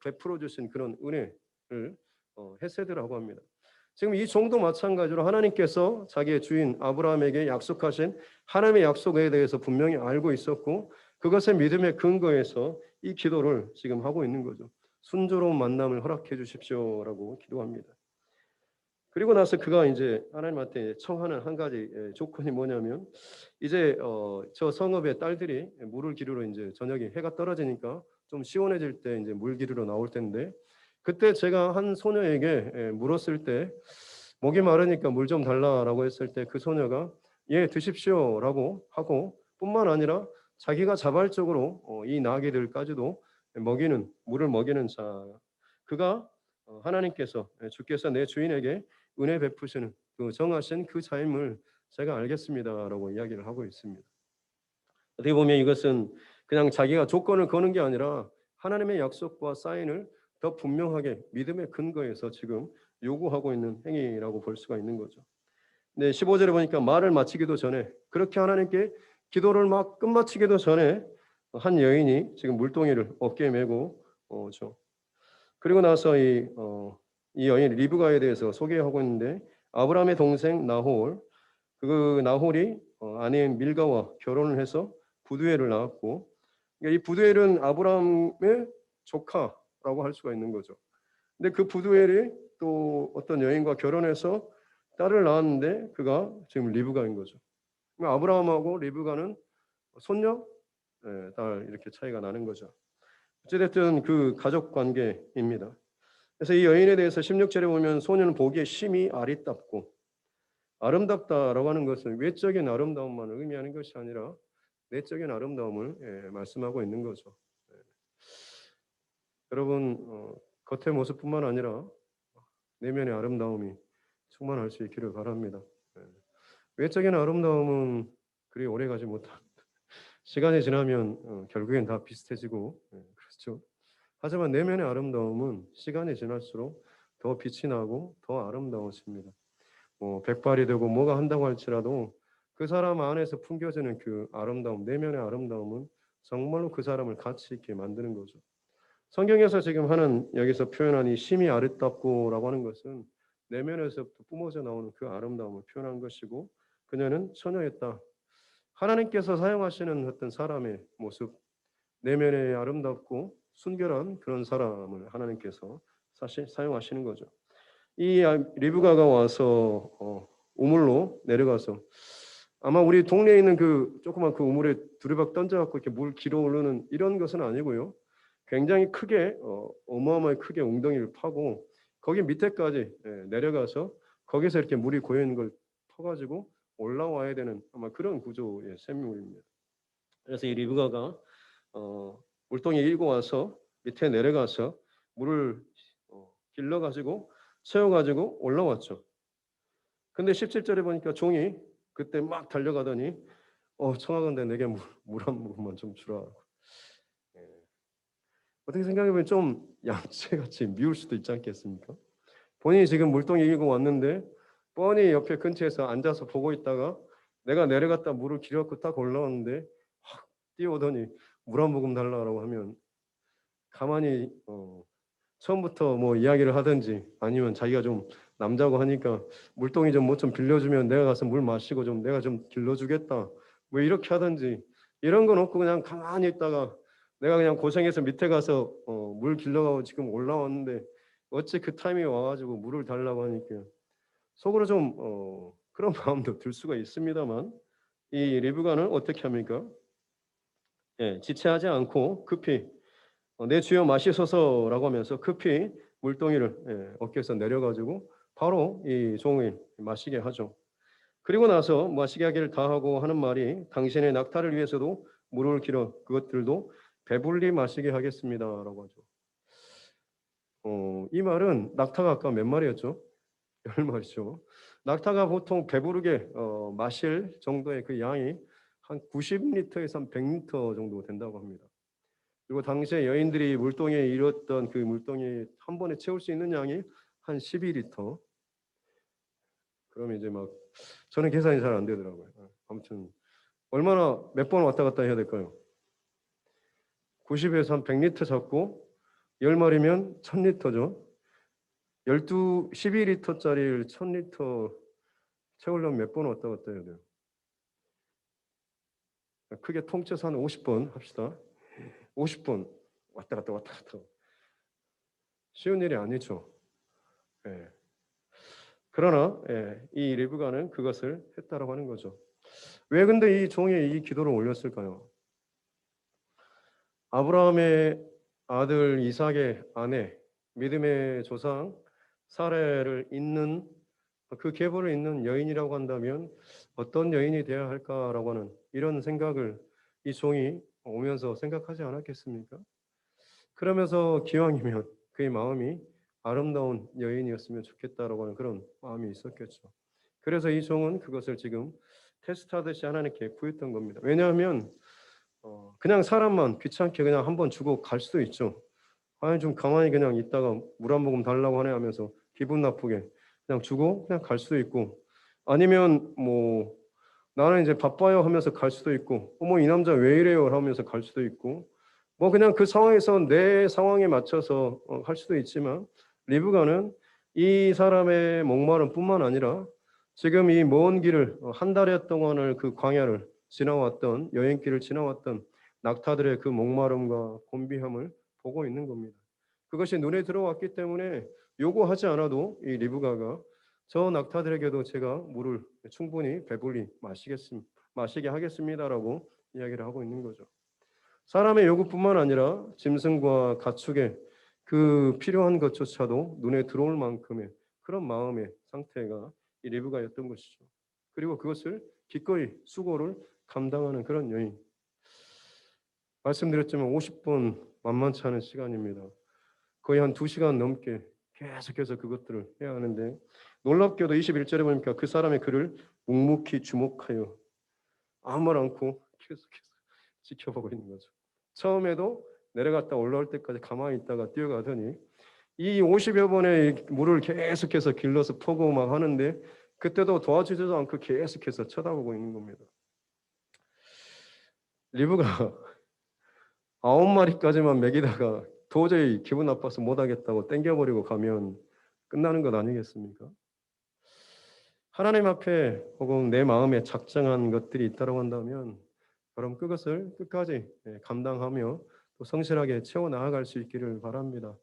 Speaker 1: 베풀어 주신 그런 은혜를 헤세드라고 합니다. 지금 이 종도 마찬가지로 하나님께서 자기의 주인 아브라함에게 약속하신 하나님의 약속에 대해서 분명히 알고 있었고 그것의 믿음의 근거에서 이 기도를 지금 하고 있는 거죠. 순조로운 만남을 허락해 주십시오라고 기도합니다. 그리고 나서 그가 이제 하나님한테 청하는 한 가지 조건이 뭐냐면 이제 저 성읍의 딸들이 물을 기르러 이제 저녁에 해가 떨어지니까 좀 시원해질 때 이제 물 기르러 나올 텐데 그때 제가 한 소녀에게 물었을 때 목이 마르니까 물 좀 달라라고 했을 때 그 소녀가 예 드십시오라고 하고 뿐만 아니라 자기가 자발적으로 이 나귀들까지도 물을 먹이는 자 그가 하나님께서 주께서 내 주인에게 은혜 베푸시는 그 정하신 그 자임을 제가 알겠습니다라고 이야기를 하고 있습니다. 어떻게 보면 이것은 그냥 자기가 조건을 거는 게 아니라 하나님의 약속과 사인을 더 분명하게 믿음의 근거에서 지금 요구하고 있는 행위라고 볼 수가 있는 거죠. 네, 15절에 보니까 말을 마치기도 전에 그렇게 하나님께 기도를 막 끝마치기도 전에 한 여인이 지금 물동이를 어깨에 메고 오죠. 그리고 나서 이 여인 리브가에 대해서 소개하고 있는데 아브라함의 동생 나홀 그 나홀이 아내인 밀가와 결혼을 해서 부두엘을 낳았고 그러니까 이 부두엘은 아브라함의 조카라고 할 수가 있는 거죠. 근데 그 부두엘이 또 어떤 여인과 결혼해서 딸을 낳았는데 그가 지금 리브가인 거죠. 그러니까 아브라함하고 리브가는 손녀, 딸 이렇게 차이가 나는 거죠. 어찌됐든 그 가족 관계입니다. 그래서 이 여인에 대해서 16절에 보면 소녀는 보기에 심히 아리답고 아름답다라고 하는 것은 외적인 아름다움만 의미하는 것이 아니라 내적인 아름다움을 말씀하고 있는 거죠. 여러분 겉의 모습뿐만 아니라 내면의 아름다움이 충만할 수 있기를 바랍니다. 외적인 아름다움은 그리 오래가지 못합니다. 시간이 지나면 결국엔 다 비슷해지고 그렇죠. 하지만 내면의 아름다움은 시간이 지날수록 더 빛이 나고 더 아름다워집니다. 백발이 되고 뭐가 한다고 할지라도 그 사람 안에서 풍겨지는 그 아름다움, 내면의 아름다움은 정말로 그 사람을 가치 있게 만드는 거죠. 성경에서 지금 하는 여기서 표현한 이 심히 아름답고라고 하는 것은 내면에서부터 뿜어져 나오는 그 아름다움을 표현한 것이고 그녀는 처녀였다. 하나님께서 사용하시는 어떤 사람의 모습, 내면에 아름답고 순결한 그런 사람을 하나님께서 사실 사용하시는 거죠. 이 리브가가 와서 우물로 내려가서 아마 우리 동네에 있는 그 조그만 그 우물에 두리박 던져갖고 이렇게 물 길어 오르는 이런 것은 아니고요. 굉장히 크게 어마어마하게 크게 웅덩이를 파고 거기 밑에까지 내려가서 거기서 이렇게 물이 고여 있는 걸 퍼가지고 올라와야 되는 아마 그런 구조의 샘물입니다. 그래서 이 리브가가 물동이 일고 와서 밑에 내려가서 물을 길러가지고 채워가지고 올라왔죠. 근데 17절에 보니까 종이 그때 막 달려가더니 청하건대 내게 물 한 모금만 좀 주라. 어떻게 생각해보면 좀 양채같이 미울 수도 있지 않겠습니까? 본인이 지금 물동이 일고 왔는데 뻔히 옆에 근처에서 앉아서 보고 있다가 내가 내려갔다 물을 길어갖고 딱 올라왔는데 확 뛰어오더니 물 한 모금 달라고 하면 가만히 처음부터 뭐 이야기를 하든지 아니면 자기가 좀 남자고 하니까 물동이 좀 뭐 좀 빌려주면 내가 가서 물 마시고 좀 내가 좀 길러주겠다 뭐 이렇게 하든지 이런 건 없고 그냥 가만히 있다가 내가 그냥 고생해서 밑에 가서 물 길러가고 지금 올라왔는데 어찌 그 타이밍에 와가지고 물을 달라고 하니까 속으로 좀 그런 마음도 들 수가 있습니다만 이 리브가는 어떻게 합니까? 지체하지 않고 급히 내 주여 마시소서라고 하면서 급히 물동이를 어깨에서 내려가지고 바로 이 종이 마시게 하죠. 그리고 나서 마시게 하기를 다하고 하는 말이 당신의 낙타를 위해서도 물을 길어 그것들도 배불리 마시게 하겠습니다라고 하죠. 이 말은 낙타가 아까 몇 마리였죠? 10마리죠. 낙타가 보통 배부르게 마실 정도의 그 양이 한 90리터에서 한 100리터 정도 된다고 합니다. 그리고 당시에 여인들이 물동에 이뤘던 그 물동이 한 번에 채울 수 있는 양이 한 12리터. 그러면 이제 막 저는 계산이 잘 안 되더라고요. 아무튼 얼마나 몇 번 왔다 갔다 해야 될까요? 90에서 한 100리터 잡고 10마리면 1000리터죠. 12리터짜리를 1000리터 채우려면 몇 번 왔다 갔다 해야 돼요? 크게 통째서 한 50번 합시다. 50번 왔다 갔다 왔다 갔다. 쉬운 일이 아니죠. 그러나 이 리브가는 그것을 했다라고 하는 거죠. 왜 근데 이 종이 이 기도를 올렸을까요? 아브라함의 아들 이삭의 아내, 믿음의 조상 사레를 잇는 그 계보를 잇는 여인이라고 한다면 어떤 여인이 되어야 할까라고 하는 이런 생각을 이 종이 오면서 생각하지 않았겠습니까? 그러면서 기왕이면 그의 마음이 아름다운 여인이었으면 좋겠다라고 하는 그런 마음이 있었겠죠. 그래서 이 종은 그것을 지금 테스트하듯이 하나님께 구했던 겁니다. 왜냐하면 그냥 사람만 귀찮게 그냥 한번 주고 갈 수도 있죠. 아니 좀 가만히 그냥 있다가 물 한 모금 달라고 하네 하면서 기분 나쁘게 그냥 주고 그냥 갈 수도 있고, 아니면 뭐 나는 이제 바빠요 하면서 갈 수도 있고, 어머 이 남자 왜 이래요 하면서 갈 수도 있고, 뭐 그냥 그 상황에서 내 상황에 맞춰서 할 수도 있지만, 리브가는 이 사람의 목마름뿐만 아니라 지금 이 먼 길을 한 달여 동안을 그 광야를 지나왔던 여행길을 지나왔던 낙타들의 그 목마름과 곤비함을 보고 있는 겁니다. 그것이 눈에 들어왔기 때문에 요구하지 않아도 이 리브가가 저 낙타들에게도 제가 물을 충분히 배불리 마시게 하겠습니다라고 이야기를 하고 있는 거죠. 사람의 요구뿐만 아니라 짐승과 가축의 그 필요한 것조차도 눈에 들어올 만큼의 그런 마음의 상태가 이 리브가였던 것이죠. 그리고 그것을 기꺼이 수고를 감당하는 그런 여인. 말씀드렸지만 50분 만만치 않은 시간입니다. 거의 한 2시간 넘게 계속해서 그것들을 해야 하는데, 놀랍게도 21절에 보니까 그 사람의 그를 묵묵히 주목하여 아무 말 않고 계속해서 지켜보고 있는 거죠. 처음에도 내려갔다 올라올 때까지 가만히 있다가 뛰어가더니 이 50여 번의 물을 계속해서 길러서 퍼고 막 하는데, 그때도 도와주지도 않고 계속해서 쳐다보고 있는 겁니다. 리브가 9마리까지만 먹이다가 도저히 기분 나빠서 못하겠다고 땡겨버리고 가면 끝나는 것 아니겠습니까? 하나님 앞에 혹은 내 마음에 작정한 것들이 있다고 한다면, 그럼 그것을 끝까지 감당하며 또 성실하게 채워 나아갈 수 있기를 바랍니다.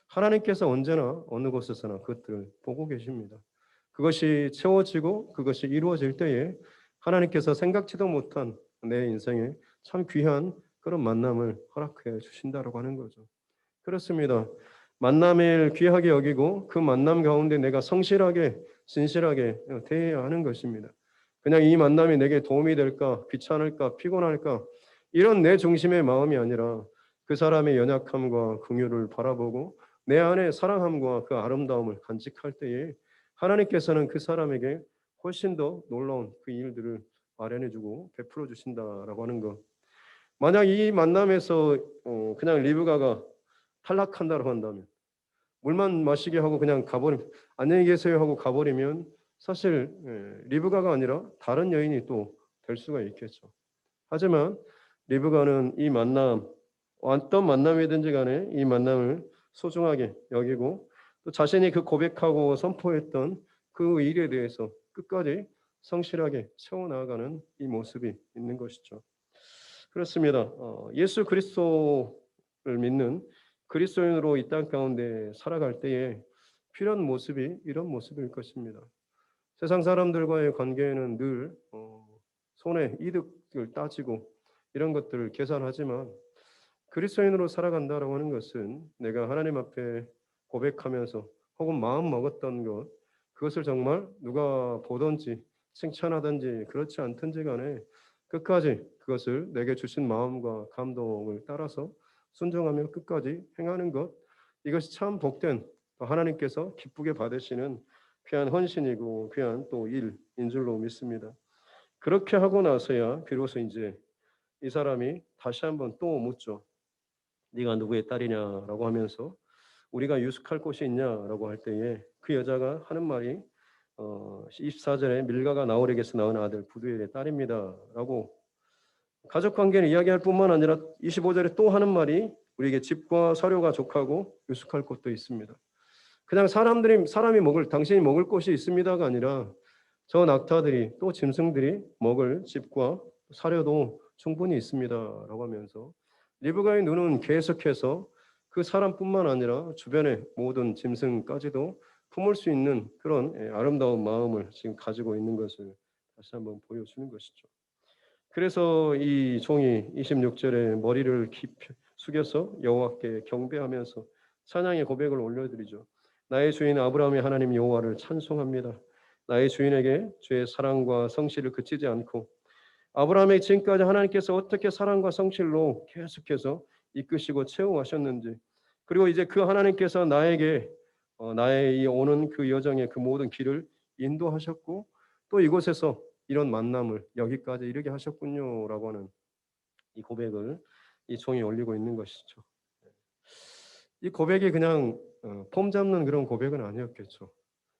Speaker 1: 하나님께서 언제나 어느 곳에서나 그것들을 보고 계십니다. 그것이 채워지고 그것이 이루어질 때에 하나님께서 생각지도 못한 내 인생에 참 귀한 그런 만남을 허락해 주신다라고 하는 거죠. 그렇습니다. 만남을 귀하게 여기고 그 만남 가운데 내가 성실하게 진실하게 대해야 하는 것입니다. 그냥 이 만남이 내게 도움이 될까, 귀찮을까, 피곤할까, 이런 내 중심의 마음이 아니라 그 사람의 연약함과 긍휼을 바라보고 내 안에 사랑함과 그 아름다움을 간직할 때에 하나님께서는 그 사람에게 훨씬 더 놀라운 그 일들을 마련해주고 베풀어 주신다라고 하는 것. 만약 이 만남에서 그냥 리브가가 탈락한다고 한다면, 물만 마시게 하고 그냥 가버리면, 안녕히 계세요 하고 가버리면 사실 리브가가 아니라 다른 여인이 또 될 수가 있겠죠. 하지만 리브가는 이 만남, 어떤 만남이든지 간에 이 만남을 소중하게 여기고 또 자신이 그 고백하고 선포했던 그 일에 대해서 끝까지 성실하게 채워나가는 이 모습이 있는 것이죠. 그렇습니다. 예수 그리스도를 믿는 그리스도인으로 이 땅 가운데 살아갈 때에 필요한 모습이 이런 모습일 것입니다. 세상 사람들과의 관계에는 늘 손해 이득을 따지고 이런 것들을 계산하지만, 그리스도인으로 살아간다라고 하는 것은 내가 하나님 앞에 고백하면서 혹은 마음 먹었던 것, 그것을 정말 누가 보든지 칭찬하든지 그렇지 않든지 간에 끝까지 그것을 내게 주신 마음과 감동을 따라서 순종하며 끝까지 행하는 것, 이것이 참 복된 하나님께서 기쁘게 받으시는 귀한 헌신이고 귀한 또 일인 줄로 믿습니다. 그렇게 하고 나서야 비로소 이제 이 사람이 다시 한번 또 묻죠. 네가 누구의 딸이냐라고 하면서 우리가 유숙할 곳이 있냐라고 할 때에 그 여자가 하는 말이 24절에 밀가가 나홀에게서 낳은 아들 부두엘의 딸입니다라고 가족 관계를 이야기할 뿐만 아니라 25절에 또 하는 말이 우리에게 집과 사료가 족하고 유숙할 곳도 있습니다. 그냥 사람이 먹을 당신이 먹을 곳이 있습니다가 아니라 저 낙타들이 또 짐승들이 먹을 집과 사료도 충분히 있습니다라고 하면서 리브가의 눈은 계속해서 그 사람뿐만 아니라 주변의 모든 짐승까지도 품을 수 있는 그런 아름다운 마음을 지금 가지고 있는 것을 다시 한번 보여주는 것이죠. 그래서 이 종이 26절에 머리를 깊이 숙여서 여호와께 경배하면서 찬양의 고백을 올려드리죠. 나의 주인 아브라함의 하나님 여호와를 찬송합니다. 나의 주인에게 주의 사랑과 성실을 그치지 않고 아브라함의 지금까지 하나님께서 어떻게 사랑과 성실로 계속해서 이끄시고 채워가셨는지, 그리고 이제 그 하나님께서 나에게 나의 이 오는 그 여정의 그 모든 길을 인도하셨고 또 이곳에서 이런 만남을 여기까지 이르게 하셨군요라고 하는 이 고백을 이 종이 올리고 있는 것이죠. 이 고백이 그냥 폼 잡는 그런 고백은 아니었겠죠.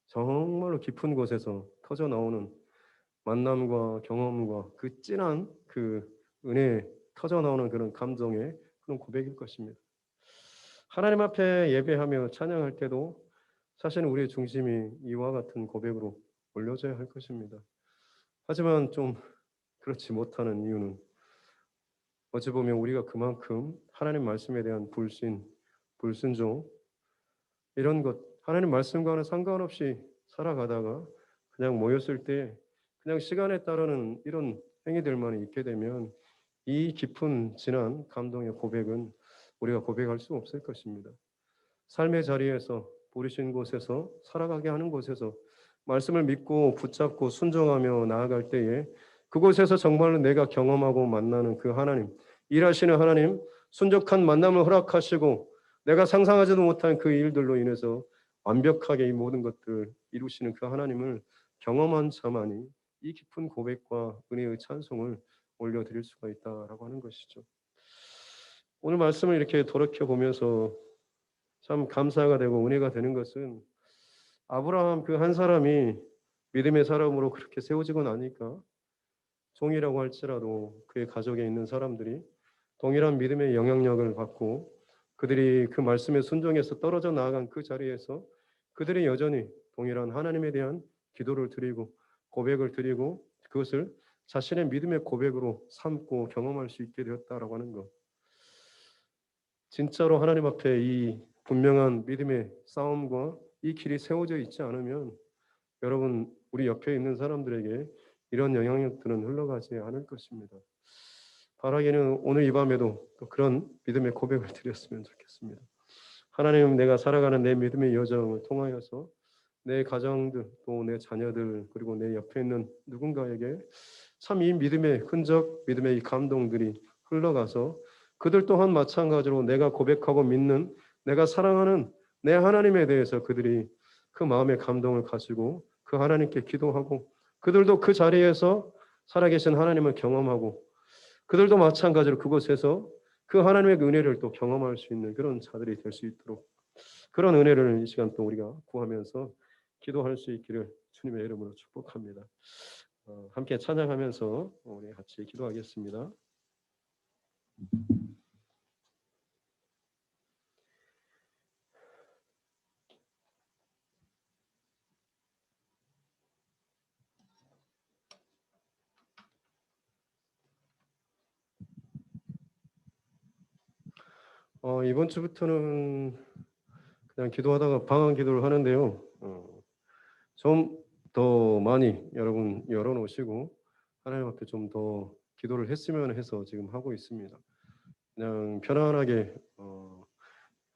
Speaker 1: 정말로 깊은 곳에서 터져 나오는 만남과 경험과 그 진한 그 은혜에 터져 나오는 그런 감동의 그런 고백일 것입니다. 하나님 앞에 예배하며 찬양할 때도 사실은 우리의 중심이 이와 같은 고백으로 올려져야 할 것입니다. 하지만 좀 그렇지 못하는 이유는 어찌 보면 우리가 그만큼 하나님 말씀에 대한 불순종 이런 것 하나님 말씀과는 상관없이 살아가다가 그냥 모였을 때 그냥 시간에 따르는 이런 행위들만 있게 되면 이 깊은 진한 감동의 고백은 우리가 고백할 수 없을 것입니다. 삶의 자리에서 부르신 곳에서 살아가게 하는 곳에서 말씀을 믿고 붙잡고 순종하며 나아갈 때에 그곳에서 정말로 내가 경험하고 만나는 그 하나님, 일하시는 하나님, 순적한 만남을 허락하시고 내가 상상하지도 못한 그 일들로 인해서 완벽하게 이 모든 것들을 이루시는 그 하나님을 경험한 자만이 이 깊은 고백과 은혜의 찬송을 올려드릴 수가 있다라고 하는 것이죠. 오늘 말씀을 이렇게 돌이켜 보면서 참 감사가 되고 은혜가 되는 것은 아브라함 그 한 사람이 믿음의 사람으로 그렇게 세워지고 나니까 종이라고 할지라도 그의 가족에 있는 사람들이 동일한 믿음의 영향력을 받고 그들이 그 말씀에 순종해서 떨어져 나아간 그 자리에서 그들이 여전히 동일한 하나님에 대한 기도를 드리고 고백을 드리고 그것을 자신의 믿음의 고백으로 삼고 경험할 수 있게 되었다라고 하는 것. 진짜로 하나님 앞에 이 분명한 믿음의 싸움과 이 길이 세워져 있지 않으면 여러분 우리 옆에 있는 사람들에게 이런 영향력들은 흘러가지 않을 것입니다. 바라기는 오늘 이 밤에도 또 그런 믿음의 고백을 드렸으면 좋겠습니다. 하나님 내가 살아가는 내 믿음의 여정을 통하여서 내 가정들 또 내 자녀들 그리고 내 옆에 있는 누군가에게 참 이 믿음의 흔적, 믿음의 이 감동들이 흘러가서 그들 또한 마찬가지로 내가 고백하고 믿는 내가 사랑하는 내 하나님에 대해서 그들이 그 마음의 감동을 가지고 그 하나님께 기도하고 그들도 그 자리에서 살아계신 하나님을 경험하고 그들도 마찬가지로 그곳에서 그 하나님의 은혜를 또 경험할 수 있는 그런 자들이 될 수 있도록 그런 은혜를 이 시간 또 우리가 구하면서 기도할 수 있기를 주님의 이름으로 축복합니다. 함께 찬양하면서 우리 같이 기도하겠습니다. 이번 주부터는 그냥 기도하다가 방언 기도를 하는데요. 좀 더 많이 여러분 열어놓으시고 하나님 앞에 좀 더 기도를 했으면 해서 지금 하고 있습니다. 그냥 편안하게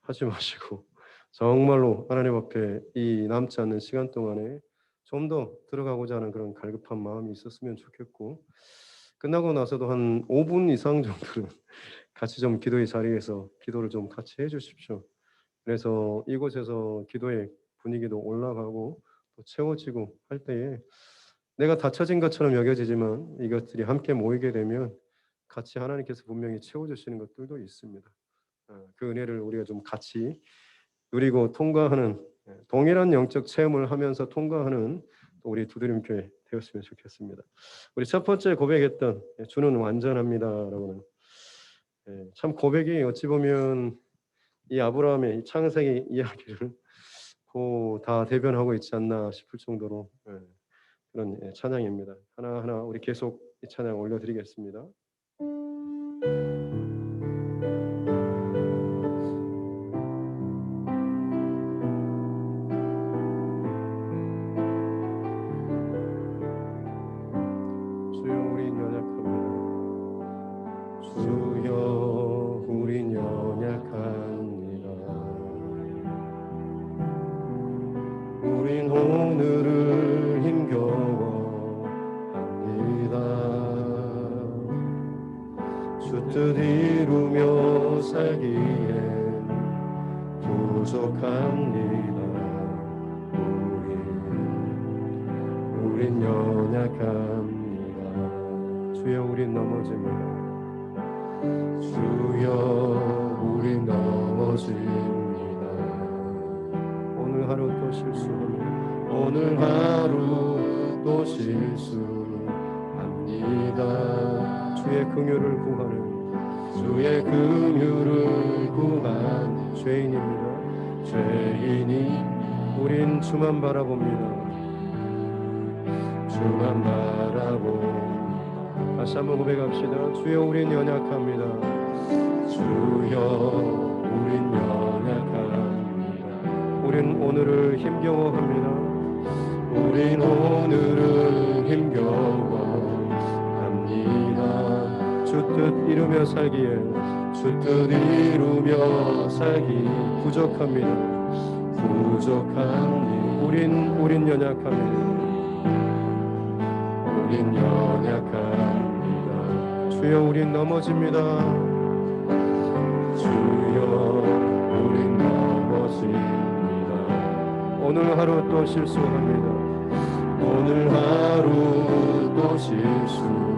Speaker 1: 하지 마시고 정말로 하나님 앞에 이 남지 않는 시간 동안에 좀 더 들어가고자 하는 그런 갈급한 마음이 있었으면 좋겠고 끝나고 나서도 한 5분 이상 정도는 같이 좀 기도의 자리에서 기도를 좀 같이 해주십시오. 그래서 이곳에서 기도의 분위기도 올라가고 또 채워지고 할 때에 내가 닫혀진 것처럼 여겨지지만 이것들이 함께 모이게 되면 같이 하나님께서 분명히 채워주시는 것들도 있습니다. 그 은혜를 우리가 좀 같이 누리고 통과하는 동일한 영적 체험을 하면서 통과하는 또 우리 두드림교회 되었으면 좋겠습니다. 우리 첫 번째 고백했던 주는 완전합니다라고는 참 고백이 어찌 보면 이 아브라함의 이 창세기 이야기를 다 대변하고 있지 않나 싶을 정도로 그런 찬양입니다. 하나하나 우리 계속 이 찬양 올려드리겠습니다. 주여 우린 연약합니다. 주여 우린 연약합니다. 우린 오늘을 힘겨워합니다. 주 뜻 이루며 살기엔 부족합니다. 우린 연약합니다. 주여 우린 넘어집니다. 주여 우린 넘어집니다. 하루 또 실수합니다.
Speaker 2: 오늘 하루 또 실수합니다.
Speaker 1: 주의 긍휼을 구하는
Speaker 2: 주의 긍휼을 구하는
Speaker 1: 죄인입니다.
Speaker 2: 죄인이
Speaker 1: 우린 주만 바라봅니다.
Speaker 2: 주만 바라봅니다.
Speaker 1: 다시 한번 고백합시다. 주여 우린 연약합니다.
Speaker 2: 주여 우린 연약합니다.
Speaker 1: 우린 오늘을 힘겨워합니다.
Speaker 2: 우린 오늘을 힘겨워합니다.
Speaker 1: 주 뜻 이루며 살기에
Speaker 2: 주 뜻 이루며 살기
Speaker 1: 부족합니다.
Speaker 2: 부족합니다.
Speaker 1: 우린 연약합니다.
Speaker 2: 우린 연약합니다.
Speaker 1: 주여 우린 넘어집니다.
Speaker 2: 주여 우린 넘어집니다.
Speaker 1: 오늘 하루 또 실수합니다.
Speaker 2: 오늘 하루 또 실수합니다.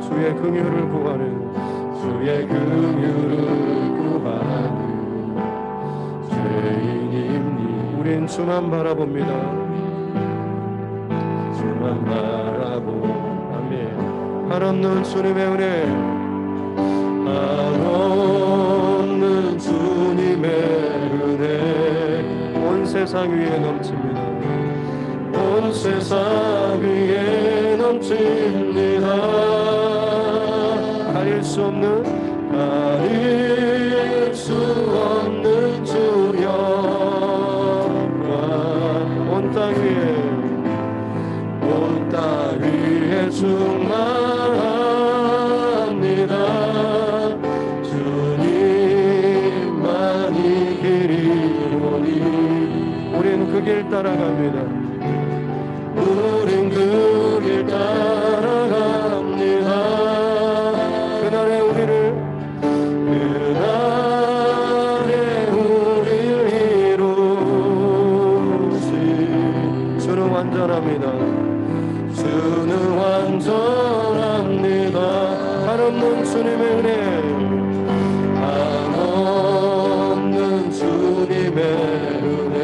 Speaker 1: 주의 긍휼을 구하는
Speaker 2: 주의 긍휼을 구하는 죄인입니다.
Speaker 1: 우린 주만 바라봅니다.
Speaker 2: 주만 바라봅니다.
Speaker 1: 아멘. 한없는 주님의 은혜,
Speaker 2: 한없는 주님의 은혜
Speaker 1: 온 세상 위에 넘칩니다.
Speaker 2: 온 세상 위에 넘칩니다.
Speaker 1: 가릴 수 없는
Speaker 2: 가릴 수 없는 주여
Speaker 1: 온 땅 위에
Speaker 2: 온 땅 위에 충만합니다. 주님만이 길이오니
Speaker 1: 우린 그 길 따라갑니다.
Speaker 2: 우린 그 길 따라갑니다.
Speaker 1: 그날에 우리를
Speaker 2: 이루시
Speaker 1: 주는 완전합니다.
Speaker 2: 주는 완전합니다.
Speaker 1: 한없는 주님의 은혜,
Speaker 2: 한없는 주님의 은혜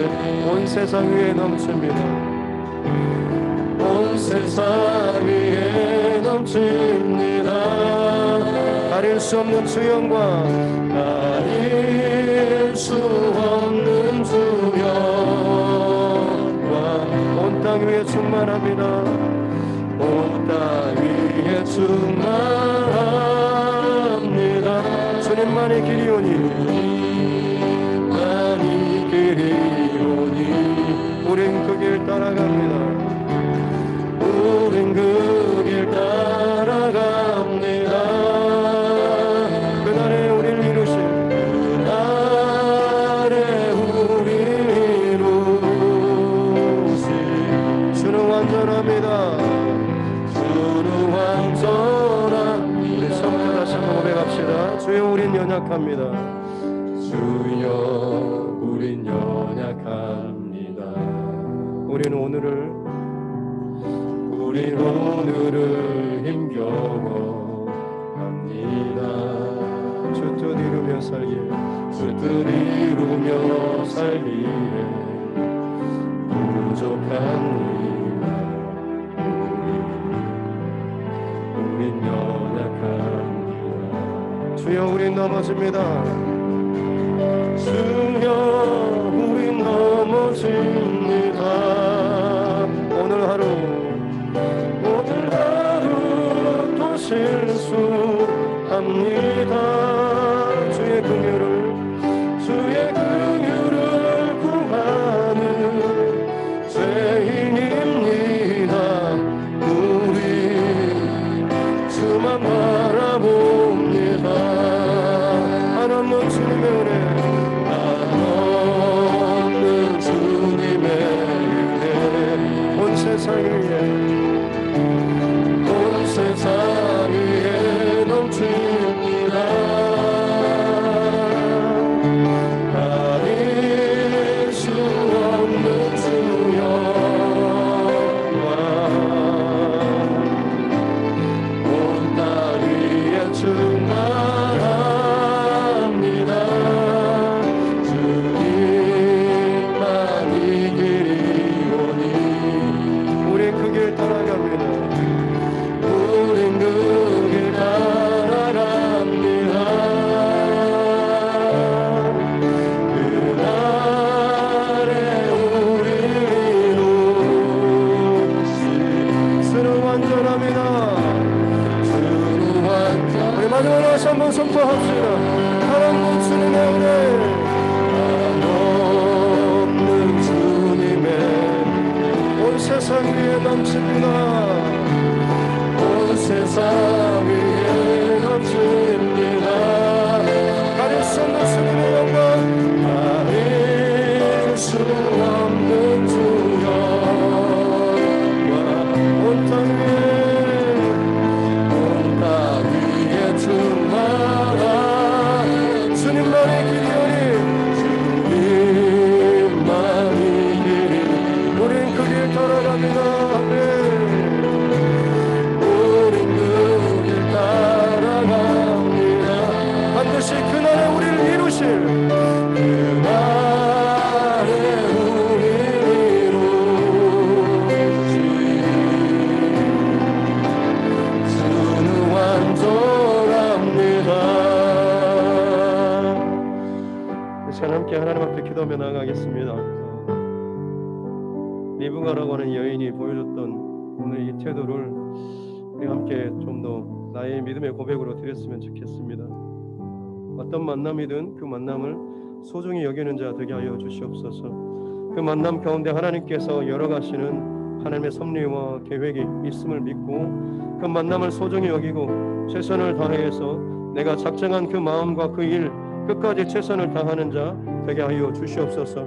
Speaker 1: 온 세상 위에 넘칩니다.
Speaker 2: 온 세상 위에 넘칩니다.
Speaker 1: 가릴 수 없는 주 영광,
Speaker 2: 가릴 수 없는 주 영광
Speaker 1: 온 땅 위에 충만합니다.
Speaker 2: 온 땅 위에 충만합니다.
Speaker 1: 주님만의 길이오니
Speaker 2: 주님만이 길이오니
Speaker 1: 우린 그 길 따라갑니다.
Speaker 2: 우린 그 길 따라갑니다.
Speaker 1: 그날에 우리를 이루실
Speaker 2: 그날에 우리를 이루시
Speaker 1: 주는 완전합니다.
Speaker 2: 주는 완전합니다.
Speaker 1: 우리 성도 다시 한번 고백합시다. 주여 우린 연약합니다.
Speaker 2: 주여 우린 연약합니다.
Speaker 1: 우린 오늘을
Speaker 2: 힘겨워합니다.
Speaker 1: 주 뜻 이루며 살기에
Speaker 2: 주 뜻 이루며 살기에 부족합니다. 우린 연약합니다.
Speaker 1: 주여 우린 넘어집니다.
Speaker 2: 주여 우린 넘어집니다.
Speaker 1: 오늘 하루
Speaker 2: 또 실수합니다.
Speaker 1: 주의 긍휼을
Speaker 2: 구하는 죄인입니다. 우리 주만 바라봅니다.
Speaker 1: 한없는 주님의 은혜,
Speaker 2: 한없는 주님의 은혜
Speaker 1: 온 세상 위에
Speaker 2: 온 세상 위에 넘칩니다. 가릴 수 없는 주여 온 땅 위에 충만합니다. 주님
Speaker 1: 원합니다.
Speaker 2: 주는 완전
Speaker 1: 우리 마지막으로 다시 한번 선포합시다. 하나님 주님의 은혜,
Speaker 2: 없는 주님의
Speaker 1: 온 세상 위에 넘칩니다.
Speaker 2: 온 세상 위에 넘칩니다.
Speaker 1: 가릴 수 없는 주님의 영광,
Speaker 2: 가릴 수 없는 주 영광
Speaker 1: 온 땅 위에
Speaker 2: 온 땅 위에 충만한
Speaker 1: 주님만의 길이오니
Speaker 2: 주님만이 길이
Speaker 1: 우린 그 길 따라갑니다.
Speaker 2: 우린 그 길 따라갑니다.
Speaker 1: 반드시 그날에 우리를 이루실
Speaker 2: 그날에 우리를 이루시 주는 완전합니다.
Speaker 1: 이 시간 함께 하나님 앞에 기도하며 나아가겠습니다. 리브가라고 하는 여인이 보여줬던 오늘 이 태도를 우리 함께 좀 더 나의 믿음의 고백으로 드렸으면 좋겠습니다. 어떤 만남이든 그 만남을 소중히 여기는 자 되게 하여 주시옵소서. 그 만남 가운데 하나님께서 열어가시는 하나님의 섭리와 계획이 있음을 믿고 그 만남을 소중히 여기고 최선을 다해서 내가 작정한 그 마음과 그 일 끝까지 최선을 다하는 자 되게 하여 주시옵소서.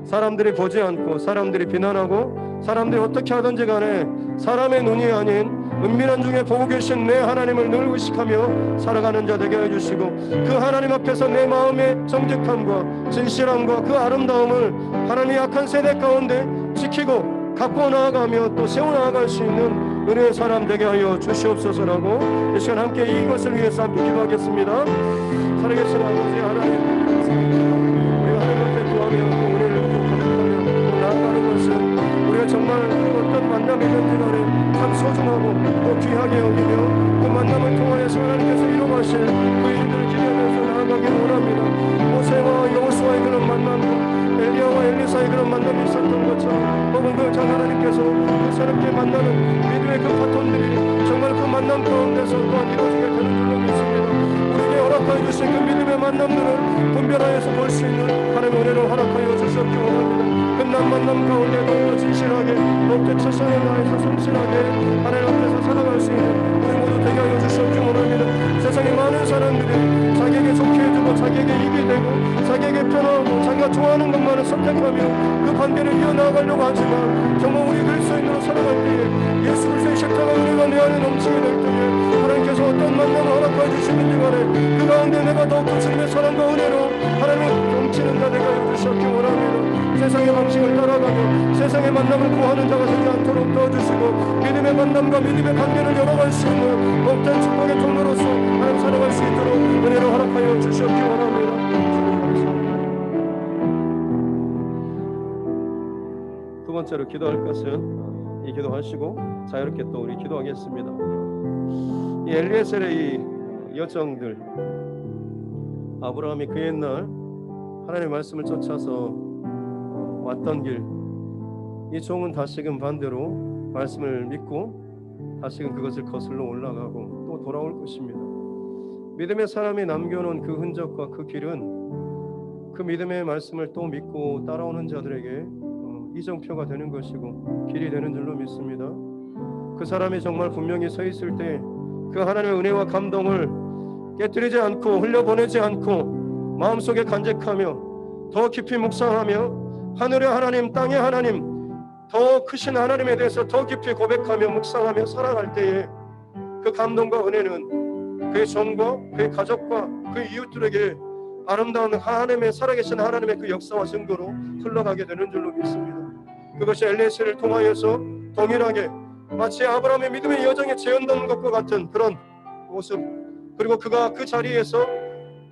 Speaker 1: 사람들이 보지 않고 사람들이 비난하고 사람들이 어떻게 하든지 간에 사람의 눈이 아닌 은밀한 중에 보고 계신 내 하나님을 늘 의식하며 살아가는 자 되게 해주시고 그 하나님 앞에서 내 마음의 정직함과 진실함과 그 아름다움을 하나님의 약한 세대 가운데 지키고 갖고 나아가며 또 세워나갈 수 있는 은혜의 사람 되게 하여 주시옵소서라고 이 시간 함께 이것을 위해서 함께 기도하겠습니다. 살아계신 아버지 하나님, 우리가 하나님 앞에 구하며 은혜를 고백하며 나아가는 것은 우리가 정말 어떤 만남이든지 간에 참 소중하고 또 귀하게 여기며 그 만남을 통하여서 하나님께서 이루어가실 그 일들을 기대하면서 나아가기를 원합니다. 모세와 여호수아의 그런 만남과 엘리야와 엘리사의 그런 만남이 있었던 것처럼 혹은 그 장 하나님께서 그 새롭게 만나는 믿음의 그 바톤들이 정말 그 만남 가운데서 또한 이루어지게 되는 줄로 믿습니다. 우리에게 허락하여 주신 그 믿음의 만남들을 분별하여서 볼 수 있는 하나님의 은혜를 허락하여 주시옵기 원합니다. 끝난 만남 가운데 더욱더 진실하게 더욱더 최선을 다해서 성실하게 하나님 앞에서 살아갈 수 있는 우리 모두 되게 하여 주시옵기 원합니다. 세상에 많은 사람들이 자기에게 좋게 해주고 자기에게 이익이 되고 자기에게 편하고 자기가 좋아하는 것만을 선택하며 그 관계를 이어나가려고 하지만 정말 우리 그리스도인으로 살아갈 때에 예수 그리스도의 십자가 은혜가 내 안에 넘치게 될 때에 하나님께서 어떤 만남을 허락하여 주시는지 간에 그 가운데 내가 더욱더 주님의 사랑과 은혜로 하나님을 넘치는 자 되게 하여 주시옵기 원합니다. 세상의 방식을 따라가며 세상의 만남을 구하는 자가 되지 않도록 도와주시고 믿음의 만남과 믿음의 관계를 열어갈 수 있는 복된 축복의 통로로서 하나님 살아갈 수 있도록 은혜를 허락하여 주시옵기 원합니다. 두 번째로 기도할 것은 이 기도하시고 자유롭게 또 우리 기도하겠습니다. 이 엘리에셀의 이 여정들, 아브라함이 그 옛날 하나님의 말씀을 쫓아서 왔던 길, 이 종은 다시금 반대로 말씀을 믿고 다시금 그것을 거슬러 올라가고 또 돌아올 것입니다. 믿음의 사람이 남겨놓은 그 흔적과 그 길은 그 믿음의 말씀을 또 믿고 따라오는 자들에게 이정표가 되는 것이고 길이 되는 줄로 믿습니다. 그 사람이 정말 분명히 서 있을 때 그 하나님의 은혜와 감동을 깨뜨리지 않고 흘려보내지 않고 마음속에 간직하며 더 깊이 묵상하며 하늘의 하나님, 땅의 하나님, 더 크신 하나님에 대해서 더 깊이 고백하며 묵상하며 살아갈 때에 그 감동과 은혜는 그의 종과 그의 가족과 그의 이웃들에게 아름다운 하나님의 살아계신 하나님의 그 역사와 증거로 흘러가게 되는 줄로 믿습니다. 그것이 엘리에셀을 통하여서 동일하게 마치 아브라함의 믿음의 여정에 재현된 것과 같은 그런 모습, 그리고 그가 그 자리에서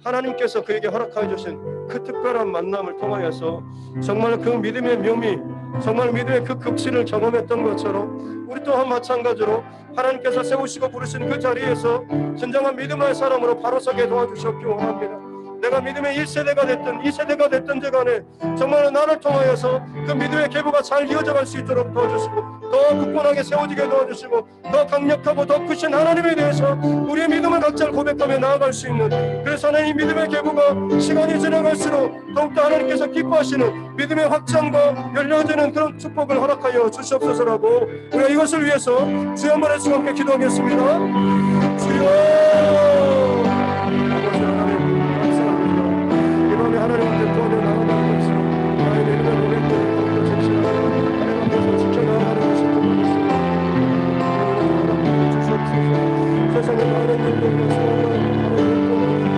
Speaker 1: 하나님께서 그에게 허락하여 주신 그 특별한 만남을 통하여서 정말 그 믿음의 묘미, 정말 믿음의 그 극치를 경험했던 것처럼 우리 또한 마찬가지로 하나님께서 세우시고 부르신 그 자리에서 진정한 믿음의 사람으로 바로 서게 도와주셨기 원합니다. 내가 믿음의 1세대가 됐든 2세대가 됐든지 간에 정말로 나를 통하여서 그 믿음의 계보가 잘 이어져 갈 수 있도록 도와주시고 더 굳건하게 세워지게 도와주시고 더 강력하고 더 크신 하나님에 대해서 우리의 믿음을 각자 고백하며 나아갈 수 있는, 그래서 하나님 믿음의 계보가 시간이 지나갈수록 더욱더 하나님께서 기뻐하시는 믿음의 확장과 열려지는 그런 축복을 허락하여 주시옵소서라고 우리가 이것을 위해서 주여 한번 해서 함께 기도하겠습니다. 주여 아버지 하나님 감사합니다. 이 밤에 하나님 앞에 구하며 나아가는 것으로 나의 믿음의 고백들을 더욱더 적시하고 하나님 앞에서 지켜나가는 것을 도와주시옵소서. 세상에 많은 일들과 소원과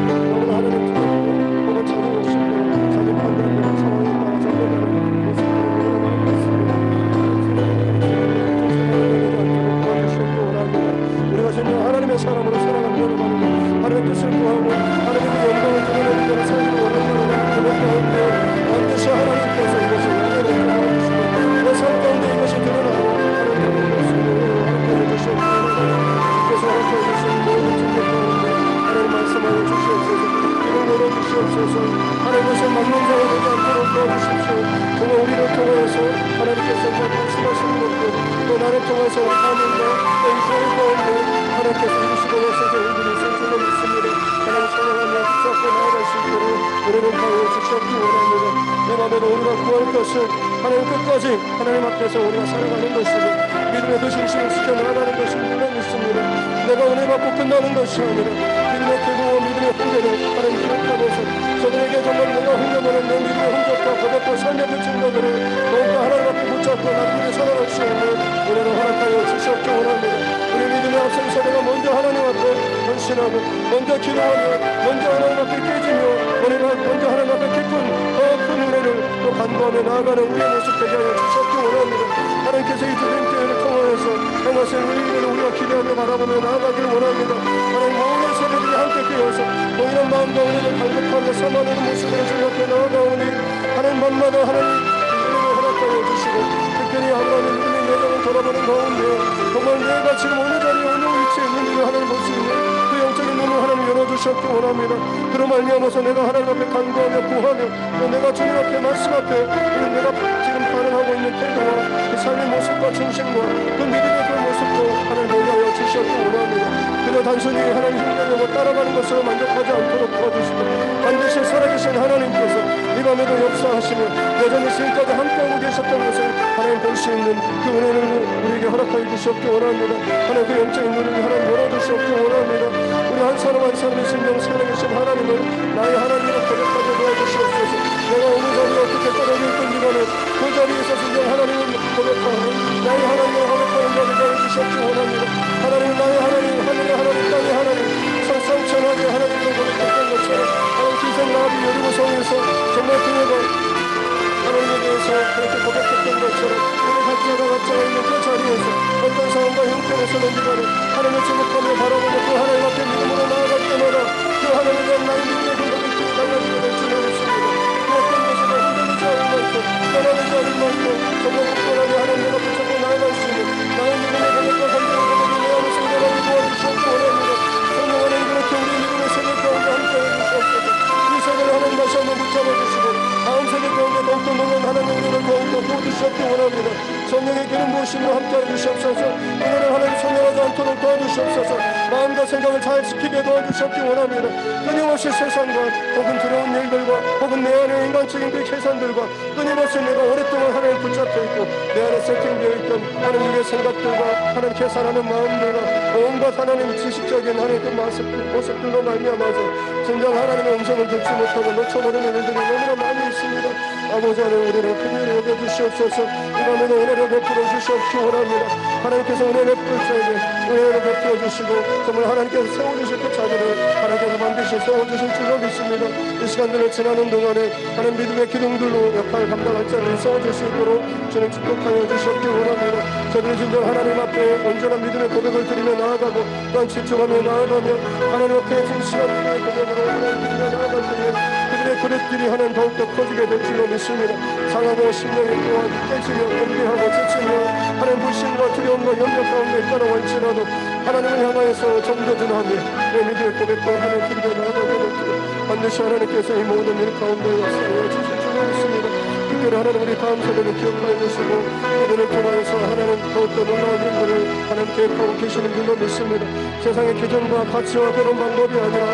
Speaker 1: 너무나 하나님 두렵고 혹은 자존을 싣고 자기 판단과 상황에 따라 전개되는 모습들을 우리가 많이 봤습니다. 우리가 정말 하나님의 사람으로 살아가는 여러분, 하나님의 뜻을 구하고 하나님의 영광을 드러내는 데는 삶을 원하는 그런 가운데 반드시 하나님께서 이것을 연결해 도와주시고 내 삶 가운데 이것이 드러나고 하나님의 말씀을 허락하여 주시옵소서. 주께서 허락하여 주신 모든 증거 가운데 하나님 말씀하여 주시옵소서. 이를 열어주시옵소서. 하나님 것을 막는 자가 되지 않도록 도와주십시오. 정말 우리를 통하여서 하나님께서 말씀하시는 것들 또 나를 통해서 하나님과 이스라엘 가운데 하나님께서 이루시고 오셔서 우리들이 있을 줄로 믿습니다. 하나님 찬양하며 붙잡고 나아갈 수 있도록 우리를 하여 주시옵기 원합니다. 이 밤에도 우리가 구할 것은 하나님 끝까지 하나님 앞에서 우리가 살아가는 것이고 믿음의 그 중심을 지켜나가는 것이 물론 있습니다. 내가 은혜 받고 끝나는 것이 아니라 믿음의 계보와 믿음의 후대를 하나님 기억하면서 저들에게 정말 내가 흘려보낸 내 믿음의 흔적과 고백과 삶의 그 증거들을 더욱더 하나님 앞에 붙잡고 나중에 살아갈 수 있는 은혜를 허락하여 주시옵기 원합니다. 우리 믿음의 앞선 세대가 먼저 하나님 앞에 헌신하고 먼저 기도하며 먼저 하나님 앞에 깨지며 우리가 먼저 하나님 앞에 깊은 더 큰 은혜를 또 간구하며 나아가는 우리의 모습 되게 하여 주시옵기 원합니다. 하나님께서 이 주된 때를 통하여서 행하신 의의를 우리가 기대하며 바라보며 나아가기를 원합니다. 하나님 모든 세대들이 함께 깨어서 모이는 마음과 은혜를 간격하며 삼아내는 모습으로 주님 앞에 나아가오니 하나님 밤마다 하나님 은혜를 허락하여 주시고 특별히 아브라함의 믿음의 여정을 돌아보는 가운데 정말 내가 지금 어느 자리에 어느 위치에 있는지를 하나님 볼 수 있는 그 영적인 눈을 하나님 열어주셨기 원합니다. 그로 말미암아서 내가 하나님 앞에 간구하며 구하며 또 내가 주님 앞에 말씀 앞에 내가 지금 발언하고 있는 태도와 그 삶의 모습과 중심과 그 믿음의 그 모습도 하나님 놀라워 주셨기 원합니다. 그저 단순히 하나님 힘내려고 따라가는 것으로 만족하지 않도록 도와주시고 반드시 살아계신 하나님께서 이 밤에도 역사하시며 여전히 지금까지 함께하고 계셨던 것을 하나님 볼 수 있는 그 은혜를 우리에게 허락하여 주시옵기 원합니다. 하나님 그 영적인 눈을 하나님 열어주시옵기 원합니다. 우리 한 사람 한 사람의 생명 살아계신 하나님을 나의 하나님으로 고백하게 도와주시옵소서. 내가 어느 자리에 어떻게 떨어져 있든지 간에 그 자리에서 진정 하나님을 고백하고 나의 하나님을 고백하는 자를 되어주시옵기 원합니다. 하나님 나의 하나님 하늘의 하나님 땅의 하나님 성삼천하게 하나님을 고백했던 것처럼 하나님 기생 라합이 여리고성에서 정말 그녀가 하나님에 대해서 그렇게 고백했던 것처럼 우리 각자가 있는 그 자리에서 어떤 상황과 형편에서는지 간에 하나님을 주목하며 바라보며 그 하나님 앞에 믿음으로 나아갈 때마다 그 하나님에 대한 나의 믿음의 고백이 달라지게 될 줄 믿습니다. 그 어떤 것에도 흔들리지 않을 만큼 떠나지 않을 만큼 정말 굳건하게 하나님과 붙잡고 나아갈 수 있는 나의 믿음의 고백과 간절한 고백이 내 안에서 일어나게 도와주시옵기 원합니다. 성령 하나님 그렇게 우리 믿음의 세대 가운데 함께해 주시옵소서. 이 세대를 하나님 다시 한번 붙잡아 주시고 다음 세대 가운데 더욱더 놀란 하나님의 은혜를 더욱더 부어주시옵기 원합니다. 성령의 기름 부으심으로 함께해 주시옵소서. 은혜를 하나님 소멸하지 않도록 도와주시옵소서. 마음과 생각을 잘 지키게 도와주시옵기 원합니다. 끊임없이 세상과 혹은 두려운 일들과 혹은 내 안에 인간적인 그 계산들과 끊임없이 내가 오랫동안 하나님 붙잡혀 있고 내 안에 세팅되어 있던 하나님의 생각들과 하나님 계산하는 마음들과 온갖 하나님 지식적인 하나님 그 모습들로 말미암아서 진정 하나님의 음성을 듣지 못하고 놓쳐버리는 일들이 너무나 많이 있습니다. 아버지 하나님 우리를 긍휼히 여겨주시옵소서. 이 밤에도 은혜를 베풀어 주시옵기 원합니다. 하나님께서 은혜 베풀 자에게 은혜를 베풀어 주시고 정말 하나님께서 세워주실 그 자들을 하나님께서 반드시 세워주실 줄로 믿습니다. 이 시간들을 지나는 동안에 하나님 믿음의 기둥들로 역할을 감당할 자를 세워줄 수 있도록 주님 축복하여 주시옵기 원합니다. 저들이 진정 하나님 앞에 온전한 믿음의 고백을 드리며 나아가고 또한 집중하며 나아가며 하나님 앞에 진실한 믿음의 고백으로 하나님 드리며 나아갈 때에 그들의 그릇들이 하나님 더욱더 커지게 될 줄로 믿습니다. 상하고 심령이 또한 깨지며 은비하고 지치며 하나님 불신과 두려움과 염려 가운데 있다고 할지라도 하나님을 향하여서 정도든하며 내 믿음의 고백과 하나님 드리며 나아가게 될때 반드시 하나님께서 이 모든 일 가운데 역사하여 주실 줄 믿습니다. 특별히 하나님 우리 다음 세대를 기억하여 주시고 그들을 통하여서 하나님 더욱더 놀라운 일들을 하나님 계획하고 계시는 줄로 믿습니다. 세상의 기준과 가치와 그런 방법이 아니라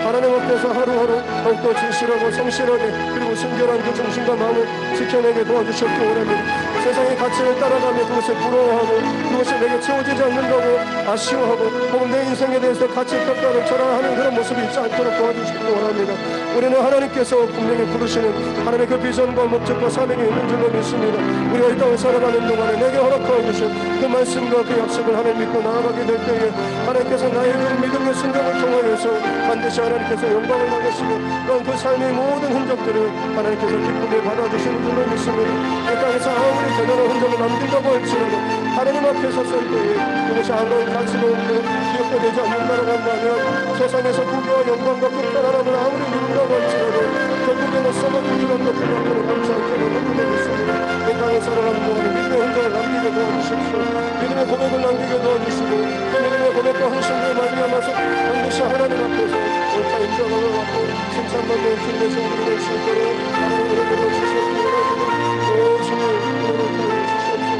Speaker 1: 하나님 앞에서 하루하루 더욱더 진실하고 성실하게 그리고 순결한 그 정신과 마음을 지켜내게 도와주셨기 원합니다. 세상의 가치를 따라가며 그것을 부러워하고 그것이 내게 채워지지 않는다고 아쉬워하고 혹은 내 인생에 대해서 가치 평가를 절하하는 그런 모습이 있지 않도록 도와주시기 원합니다. 우리는 하나님께서 분명히 부르시는 하나님의 그 비전과 목적과 사명이 있는 줄로 믿습니다. 우리가 이 땅을 살아가는 동안에 내게 허락하여 주신 그 말씀과 그 약속을 하나님 믿고 나아가게 될 때에 하나님께서 나의 그 믿음의 순종을 통하여서 반드시 하나님께서 영광을 받으시고 또한 그 삶의 모든 흔적들을 하나님께서 기쁨에 받아주시는 줄로 믿습니다. 이 땅에서 아무리 대단한 흔적을 남긴다고 할지라도 하나님 앞에 섰을 때에 그것이 아무런 가치가 없고 기억도 되지 않는다고 한다면 세상에서 부귀와 영광과 그 편안함을 아무리 누린다고 할지라도 결국에는 썩어진 그런 것들을 앞으로 감지 않게 되는 줄로 믿습니다. 이 땅에 살아가는 동안에 믿음의 흔적을 남기게 도와주십시오. 믿음의 고백을 남기게 도와주시고 그 믿음의 고백과 헌신을 말미암아서 반드시 하나님 앞에서 옳다 인정함을 받고 칭찬받는 주님의 성도가 될 수 있도록 하나님으로 불러주시옵기 원합니다. 오 주님 오늘 주시옵소서.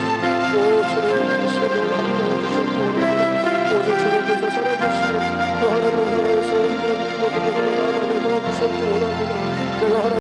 Speaker 1: 오 주님 이 시간을 함께해 주시옵기 원합니다. 오직 주님께서 살아계시고 또 하나님을 향하여서 모든 것을 나아가게 도와주시옵기 원합니다. 내가 하나님